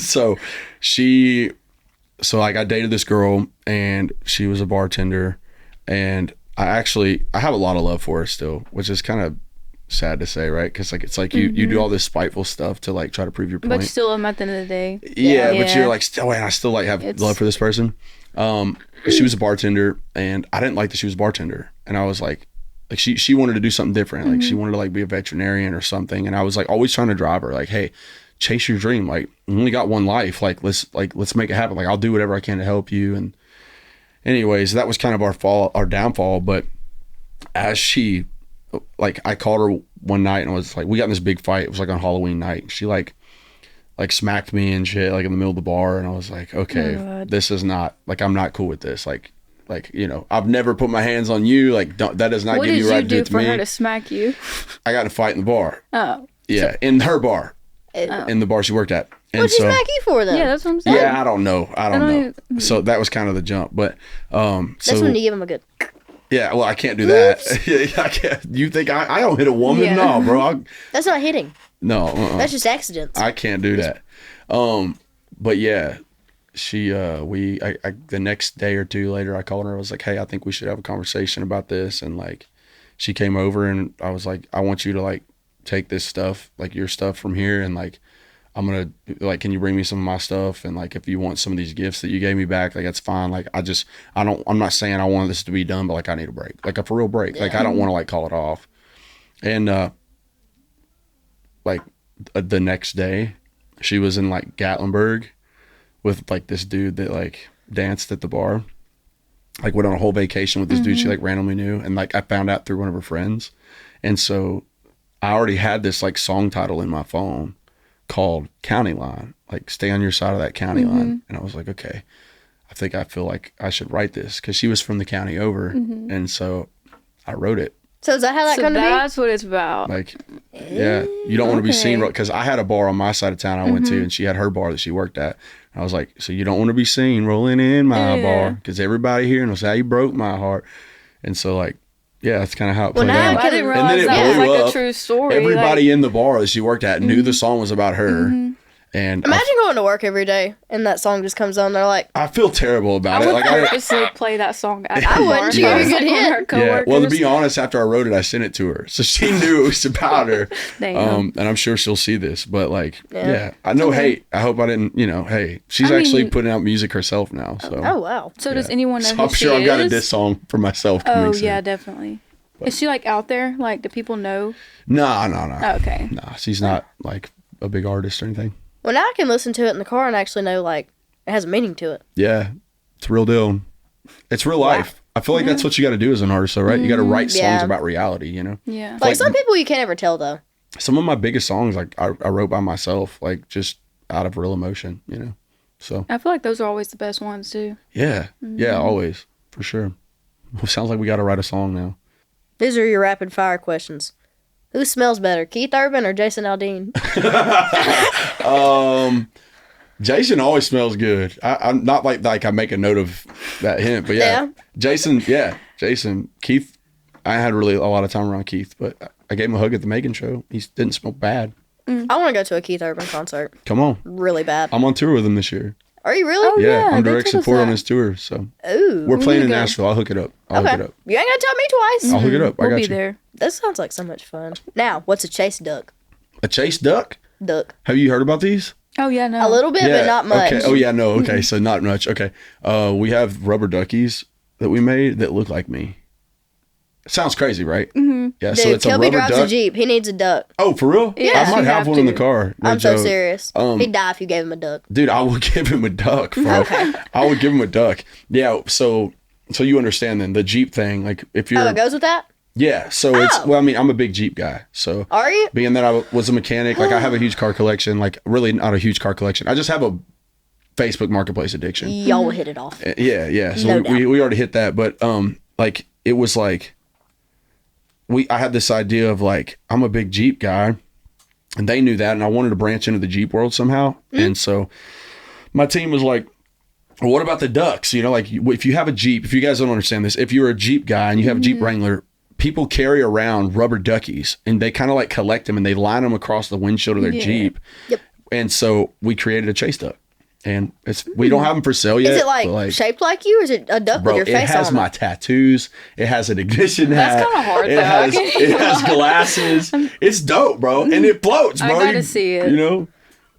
A: So I dated this girl and she was a bartender, and I have a lot of love for her still, which is kind of sad to say, right? Because like it's like you do all this spiteful stuff to like try to prove your point.
C: But you still love them at the end of the day.
A: Yeah, but
B: Yeah.
A: you're like, still, I still like have love for this person. She was a bartender, and I didn't like that she was a bartender, and I was like she wanted to do something different, like she wanted to like be a veterinarian or something, and I was like always trying to drive her, like, hey, chase your dream, like you only got one life, let's make it happen, like I'll do whatever I can to help you. And anyways, that was kind of our downfall. But as she, like, I called her one night and I was like, we got in this big fight. It was like on Halloween night. She like smacked me and shit, like in the middle of the bar. And I was like, okay, this is not, like, I'm not cool with this. Like, you know, I've never put my hands on you. Like, that does not give you a right to do it to me.
C: What did you do for her to smack you?
A: I got in a fight in the bar.
C: Oh.
A: Yeah, in her bar. In the bar she worked at. And
B: What'd you smack you for then?
C: Yeah, that's what I'm saying.
A: Yeah, I don't know. So that was kind of the jump. But
B: That's when you give him a good.
A: yeah, well, I can't do that. I can't. You think I don't hit a woman?
C: Yeah.
A: No, bro.
B: That's not hitting.
A: No,
B: That's just accidents.
A: I can't do that. But yeah, she the next day or two later, I called her. I was like, hey, I think we should have a conversation about this. And like, she came over and I was like, I want you to like take this stuff, like your stuff from here, and like, I'm gonna, like, can you bring me some of my stuff? And like, if you want some of these gifts that you gave me back, like, that's fine. Like, I'm not saying I want this to be done, but like, I need a break, like a for real break. Like, I don't want to like call it off. And the next day, she was in like Gatlinburg with like this dude that like danced at the bar, like went on a whole vacation with this dude she like randomly knew. And like, I found out through one of her friends. And so I already had this like song title in my phone called County Line, like stay on your side of that county line. And I was like, okay, I feel like I should write this, because she was from the county over. And so I wrote it.
B: So is that how that
C: So
B: come to be?
C: that's what it's about.
A: Like, yeah, you don't want to be seen, because I had a bar on my side of town I went to, and she had her bar that she worked at. And I was like, so you don't want to be seen rolling in my bar, because everybody here knows how you broke my heart. And so like, yeah, that's kind of how it played
B: now
A: out.
C: I didn't
A: And then
C: realize
A: it
C: that was
A: blew
C: like
A: up.
C: a true story.
A: Everybody in the bar that she worked at knew the song was about her. And
B: Imagine going to work every day and that song just comes on. They're like,
A: I feel terrible about
C: I
A: it.
C: would
A: Like,
C: purposely play that song at the
B: I
C: bar.
B: wouldn't. You
A: Yeah.
B: have a good hit.
C: Her
A: yeah.
C: coworkers.
A: Well, to be honest, after I wrote it, I sent it to her, so she knew it was about her.
C: Damn.
A: And I'm sure she'll see this. But like,
B: Yeah.
A: yeah, I know. Hey, I hope I didn't. You know, hey, she's
C: I
A: actually
C: mean-
A: putting out music herself now. So
B: oh, wow.
C: So does anyone know
A: So
C: who
A: I'm
C: she
A: sure I've got a
C: is?
A: diss song for myself coming
C: Oh
A: soon.
C: yeah, definitely. Is she like out there? Like, do people know?
A: No.
C: Oh, okay.
A: Nah, she's not like a big artist or anything.
B: Well, now I can listen to it in the car and actually know, like, it has a meaning to it.
A: Yeah, it's a real deal. It's real life. I feel like that's what you got to do as an artist, though, right? You got to write songs about reality, you know?
C: Yeah.
B: Like some people you can't ever tell though.
A: Some of my biggest songs, like I wrote by myself, like just out of real emotion, you know? So
C: I feel like those are always the best ones too.
A: yeah, yeah, always, for sure. Well, sounds like we got to write a song now.
B: These are your rapid fire questions. Who smells better, Keith Urban or Jason Aldean?
A: Jason always smells good. I'm not like I make a note of that hint, but yeah. Jason, Keith, I had really a lot of time around Keith, but I gave him a hug at the Megan show. He didn't smell bad.
B: I want to go to a Keith Urban concert.
A: Come on.
B: Really bad.
A: I'm on tour with him this year.
B: Are you really?
C: Oh,
A: Yeah, I'm
C: they
A: direct
C: told us
A: support on
C: that.
A: his tour, so.
B: Ooh.
A: We're playing in
C: go.
A: Nashville. I'll hook it up. I'll hook it up.
B: You ain't got to tell me twice.
A: I'll hook it up. I
C: We'll
A: got
C: be
A: you.
C: there.
B: That sounds like so much fun. Now, what's a chase duck?
A: A chase duck?
B: Duck.
A: Have you heard about these?
C: Oh yeah, no.
B: A little bit, but not much.
A: Okay. Oh yeah, no. Okay, so not much. Okay. We have rubber duckies that we made that look like me. Sounds crazy, right? Mm-hmm. Yeah.
B: Dude,
A: so it's a
B: Kelby
A: rubber
B: drives
A: duck.
B: a Jeep. He needs a duck.
A: Oh, for real?
B: Yeah.
A: I might
C: You
A: have
C: have
A: one in the
C: to.
A: car. No
B: I'm so
A: joke.
B: serious. He'd die if you gave him a duck.
A: Dude, I would give him a duck, bro.
B: Okay.
A: I would give him a duck. Yeah. So you understand then the Jeep thing, like if you're.
B: Oh, it goes with that?
A: Yeah. So it's
B: Oh.
A: well, I mean, I'm a big Jeep guy. So.
B: Are you?
A: Being that I was a mechanic, like I have a huge car collection. Like really not a huge car collection. I just have a Facebook Marketplace addiction.
B: Y'all hit it off.
A: Yeah. So
B: No
A: we already hit that, but like it was like I had this idea of like I'm a big Jeep guy, and they knew that, and I wanted to branch into the Jeep world somehow, and so my team was like, well, what about the ducks? You know, like if you have a Jeep, if you guys don't understand this, if you're a Jeep guy and you have a Jeep Wrangler, people carry around rubber duckies, and they kind of like collect them and they line them across the windshield of their Jeep.
B: Yep.
A: And so we created a chase duck. And we don't have them for sale yet.
B: Is it like shaped like you, or is it a duck
A: bro,
B: with your face
A: it has
B: on
A: my
B: it?
A: tattoos. It has an ignition hat.
C: That's kinda hard,
A: it
C: though.
A: has it has glasses. It's dope, bro, and it floats, bro.
C: I gotta see it.
A: You know,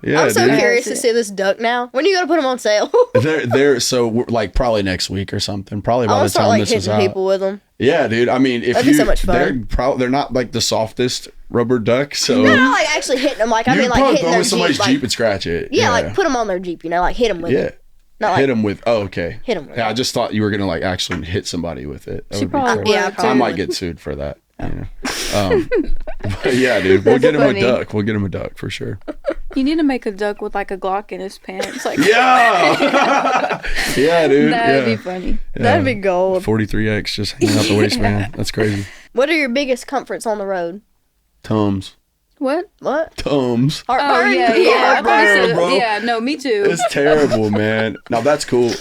A: yeah.
B: I'm so
A: dude.
B: curious to see this duck now. When are you gonna put them on sale?
A: They're so we're, like probably next week or something. Probably
B: I
A: by
B: want
A: the
B: to start
A: time
B: like
A: this is
B: hitting
A: out.
B: people with them.
A: Yeah, dude. I mean, if
B: That'd be so much fun.
A: they're not like the softest rubber duck. So
B: No, not like actually hitting them. Like I
A: you
B: mean, like
A: probably
B: hitting
A: throw
B: their
A: in somebody's
B: Jeep.
A: Jeep
B: Like,
A: and scratch it.
B: yeah, like put them on their Jeep. You know, like hit them with
A: yeah.
B: it. Not like
A: Hit them with. Oh, okay.
B: Hit 'em with
A: Yeah, I
B: it.
A: just thought you were gonna like actually hit somebody with it. That
C: She
A: would be
C: probably
A: cool.
C: would.
B: Yeah,
C: too.
B: probably.
A: I might get sued for that. You know? But yeah, dude, we'll
C: That's
A: get him
C: funny.
A: a duck. We'll get him a duck for sure.
C: You need to make a duck with like a Glock in his pants. Like
A: Yeah, yeah, dude.
C: that'd
A: yeah.
C: be funny.
B: That'd be gold.
A: 43X just hanging out the waistband. That's crazy.
B: What are your biggest comforts on the road?
A: Tums.
C: What?
B: What?
A: Tums.
C: Oh
B: Heartburn?
C: yeah, yeah. I thought you
A: Heartburn,
C: said-
A: bro.
C: yeah, no, me too.
A: It's terrible, man. Now that's cool.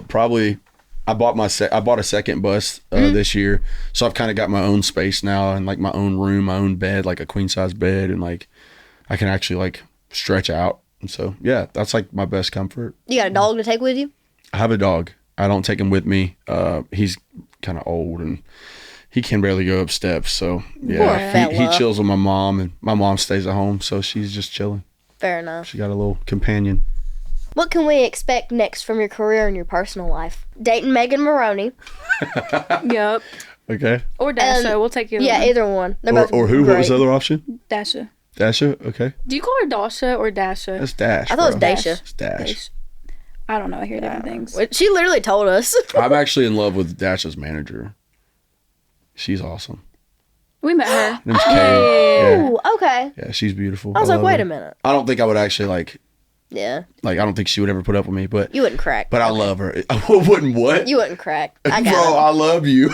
A: Probably I bought a second bus this year, so I've kind of got my own space now and like my own room, my own bed, like a queen size bed, and like I can actually like stretch out. And so yeah, that's like my best comfort.
B: You got a dog to take with you?
A: I have a dog. I don't take him with me. He's kind of old and he can barely go up steps. So
B: Poor
A: yeah, he
B: fella.
A: chills with my mom, and my mom stays at home, so she's just chilling.
B: Fair enough.
A: She got a little companion.
B: What can we expect next from your career and your personal life? Dating Megan Maroney.
C: Yep.
A: Okay.
C: Or Dasha. We'll take you.
B: Yeah, either one. They're both
A: Or who? What was the
B: great.
A: other option?
C: Dasha.
A: Dasha. Okay.
C: Do you call her Dasha or Dasha?
A: That's Dash.
B: I thought it was
A: bro.
B: Daisha.
A: It's Dash.
C: Dash. I don't know. I hear different things.
B: She literally told us.
A: I'm actually in love with Dash's manager. She's awesome.
C: We met her.
A: Her name's Kay. Yeah.
B: Ooh, okay.
A: Yeah, she's beautiful.
B: I was like,
A: love
B: wait
A: her.
B: a minute.
A: I don't think I would actually like
B: Yeah.
A: I don't think she would ever put up with me, but
B: You wouldn't crack.
A: I love her. I wouldn't what?
B: You wouldn't crack. I got
A: Bro,
B: it.
A: I love you.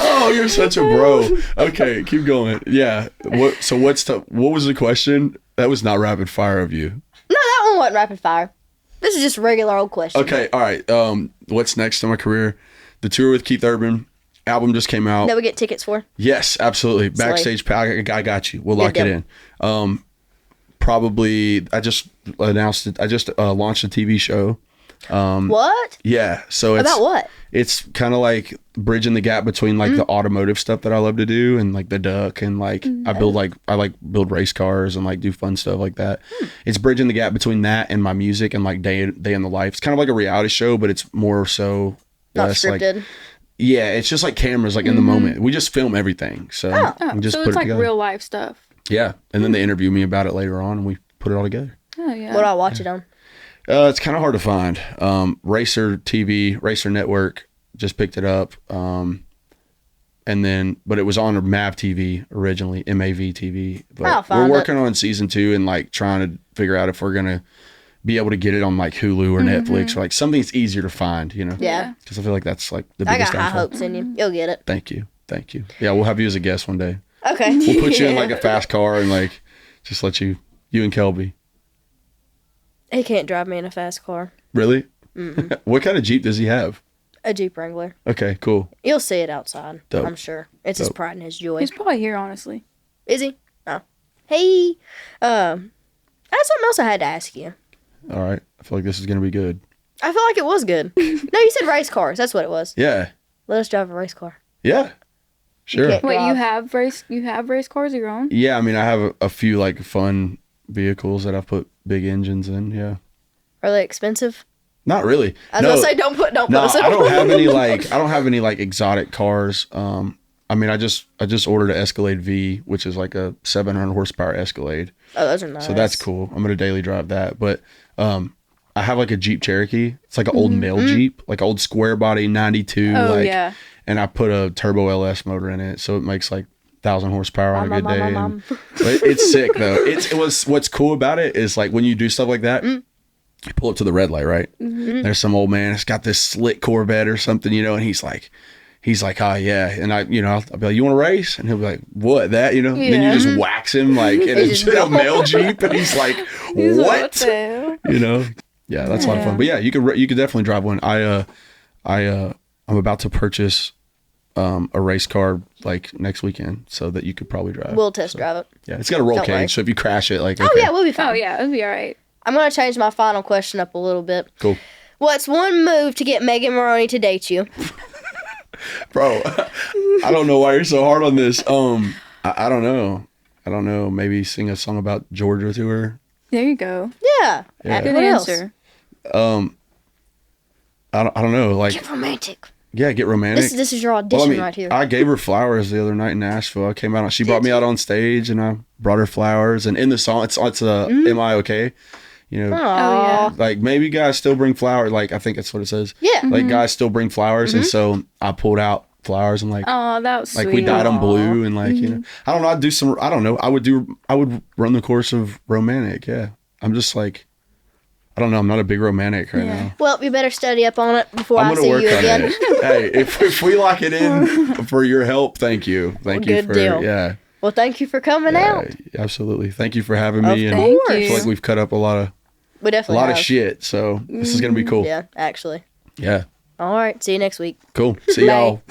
A: Oh, you're such a bro. Okay, keep going. Yeah. What was the question? That was not rapid fire of you.
B: No, that one wasn't rapid fire. This is just a regular old question.
A: Okay, all right. What's next in my career? The tour with Keith Urban. Album just came out.
B: That we get tickets for?
A: Yes, absolutely. Backstage, I got you. We'll lock it
B: deal.
A: in. Probably, I just announced it. I just launched a TV show.
B: What?
A: Yeah, so it's
B: About what?
A: It's kind of like bridging the gap between like the automotive stuff that I love to do and like the duck and like I build race cars and like do fun stuff like that. It's bridging the gap between that and my music and like day in the life. It's kind of like a reality show, but it's more so
B: Not
A: less like
B: scripted.
A: yeah. It's just like cameras like in the moment. We just film everything, so
C: Oh,
A: we just
C: so
A: put
C: it's
A: it
C: like
A: together.
C: real life stuff.
A: Yeah, and then they interview me about it later on, and we put it all together.
C: Oh yeah.
B: What do I watch it on?
A: It's kind of hard to find. Racer TV, Racer Network. just picked it up. But it was on a MAV TV originally, MAV TV. But we're working on season 2 and like trying to figure out if we're gonna be able to get it on like Hulu or Netflix or like something that's easier to find, you know?
B: Yeah.
A: Because I feel like that's like the
B: I
A: biggest
B: got high
A: downfall.
B: hopes in you. You'll get it.
A: Thank you. Yeah, we'll have you as a guest one day.
B: Okay.
A: We'll put you in like a fast car and like just let you and Kelby.
B: He can't drive me in a fast car.
A: Really? What kind of Jeep does he have?
B: A Jeep Wrangler.
A: Okay, cool.
B: You'll see it outside.
A: Dope.
B: I'm sure. It's his pride and his joy.
C: He's probably here, honestly.
B: Is he? Oh. Hey. I had something else I had to ask you.
A: All right. I feel like this is going to be good.
B: I feel like it was good. No, you said race cars. That's what it was.
A: Yeah.
B: Let us drive a race car.
A: Yeah. Sure.
B: can't-
C: Wait,
B: Drive.
C: you have race cars of your own?
A: Yeah, I mean, I have a few like fun vehicles that I've put big engines in. Yeah.
B: Are they expensive?
A: Not really.
B: I was gonna say don't put
A: No,
B: us in
A: I don't
B: one.
A: have any like exotic cars. I mean, I just ordered an Escalade V, which is like a 700 horsepower Escalade.
B: Oh, those are nice.
A: So that's cool. I'm gonna daily drive that. But I have like a Jeep Cherokee. It's like an old mail Jeep, like old square body 92.
C: Oh,
A: like,
C: yeah.
A: And I put a turbo LS motor in it, so it makes like 1,000 horsepower on a good day. But it's sick though. What's cool about it is like when you do stuff like that. You pull up to the red light, right? There's some old man. It's got this slick Corvette or something, you know, and he's like, oh yeah. And I'll be like, you want to race? And he'll be like, what, that, you know? And then you just wax him like in a mail Jeep, and he's like, what? You know? Yeah, that's a lot of fun. But yeah, you could definitely drive one. I'm about to purchase a race car like next weekend, so that you could probably drive.
B: We'll test drive it.
A: Yeah, it's got a roll
B: Don't
A: cage,
B: worry.
A: so if you crash it, like,
B: Oh yeah, we'll be fine.
C: Oh, yeah, it'll be all right.
B: I'm gonna change my final question up a little bit.
A: Cool.
B: What's one move to get Megan Maroney to date you?
A: Bro, I don't know why you're so hard on this. I don't know. Maybe sing a song about Georgia to her.
C: There you go.
B: Yeah.
A: Yeah.
C: Good
B: What else?
C: answer.
A: I don't know. Like,
B: Get romantic.
A: yeah, get romantic.
B: This is your audition right here.
A: I gave her flowers the other night in Nashville. I came out. She brought me out on stage, and I brought her flowers. And in the song, it's "Am I Okay?" You know,
B: Aw.
A: like maybe guys still bring flowers. Like I think that's what it says.
B: Yeah.
A: Like guys still bring flowers, and so I pulled out flowers and like.
C: Oh, that was
A: Like
C: sweet.
A: we dyed them blue and like, you know, I don't know. I'd do some, I don't know. I would run the course of romantic. Yeah. I'm just like, I don't know. I'm not a big romantic right now.
B: Well, you better study up on it before
A: I'm
B: I
A: going to
B: see
A: work
B: you
A: on
B: again.
A: it. Hey, if we lock it in for your help, thank you. Thank you
B: Good
A: for,
B: deal.
A: yeah.
B: Well, thank you for coming out.
A: Absolutely. Thank you for having me.
B: Of
A: And
B: course.
A: I feel like we've cut up a lot
B: We definitely
A: of
B: have.
A: shit. So this is going to be cool.
B: Yeah, actually.
A: Yeah.
B: All right. See you next week.
A: Cool. See
B: Bye.
A: y'all.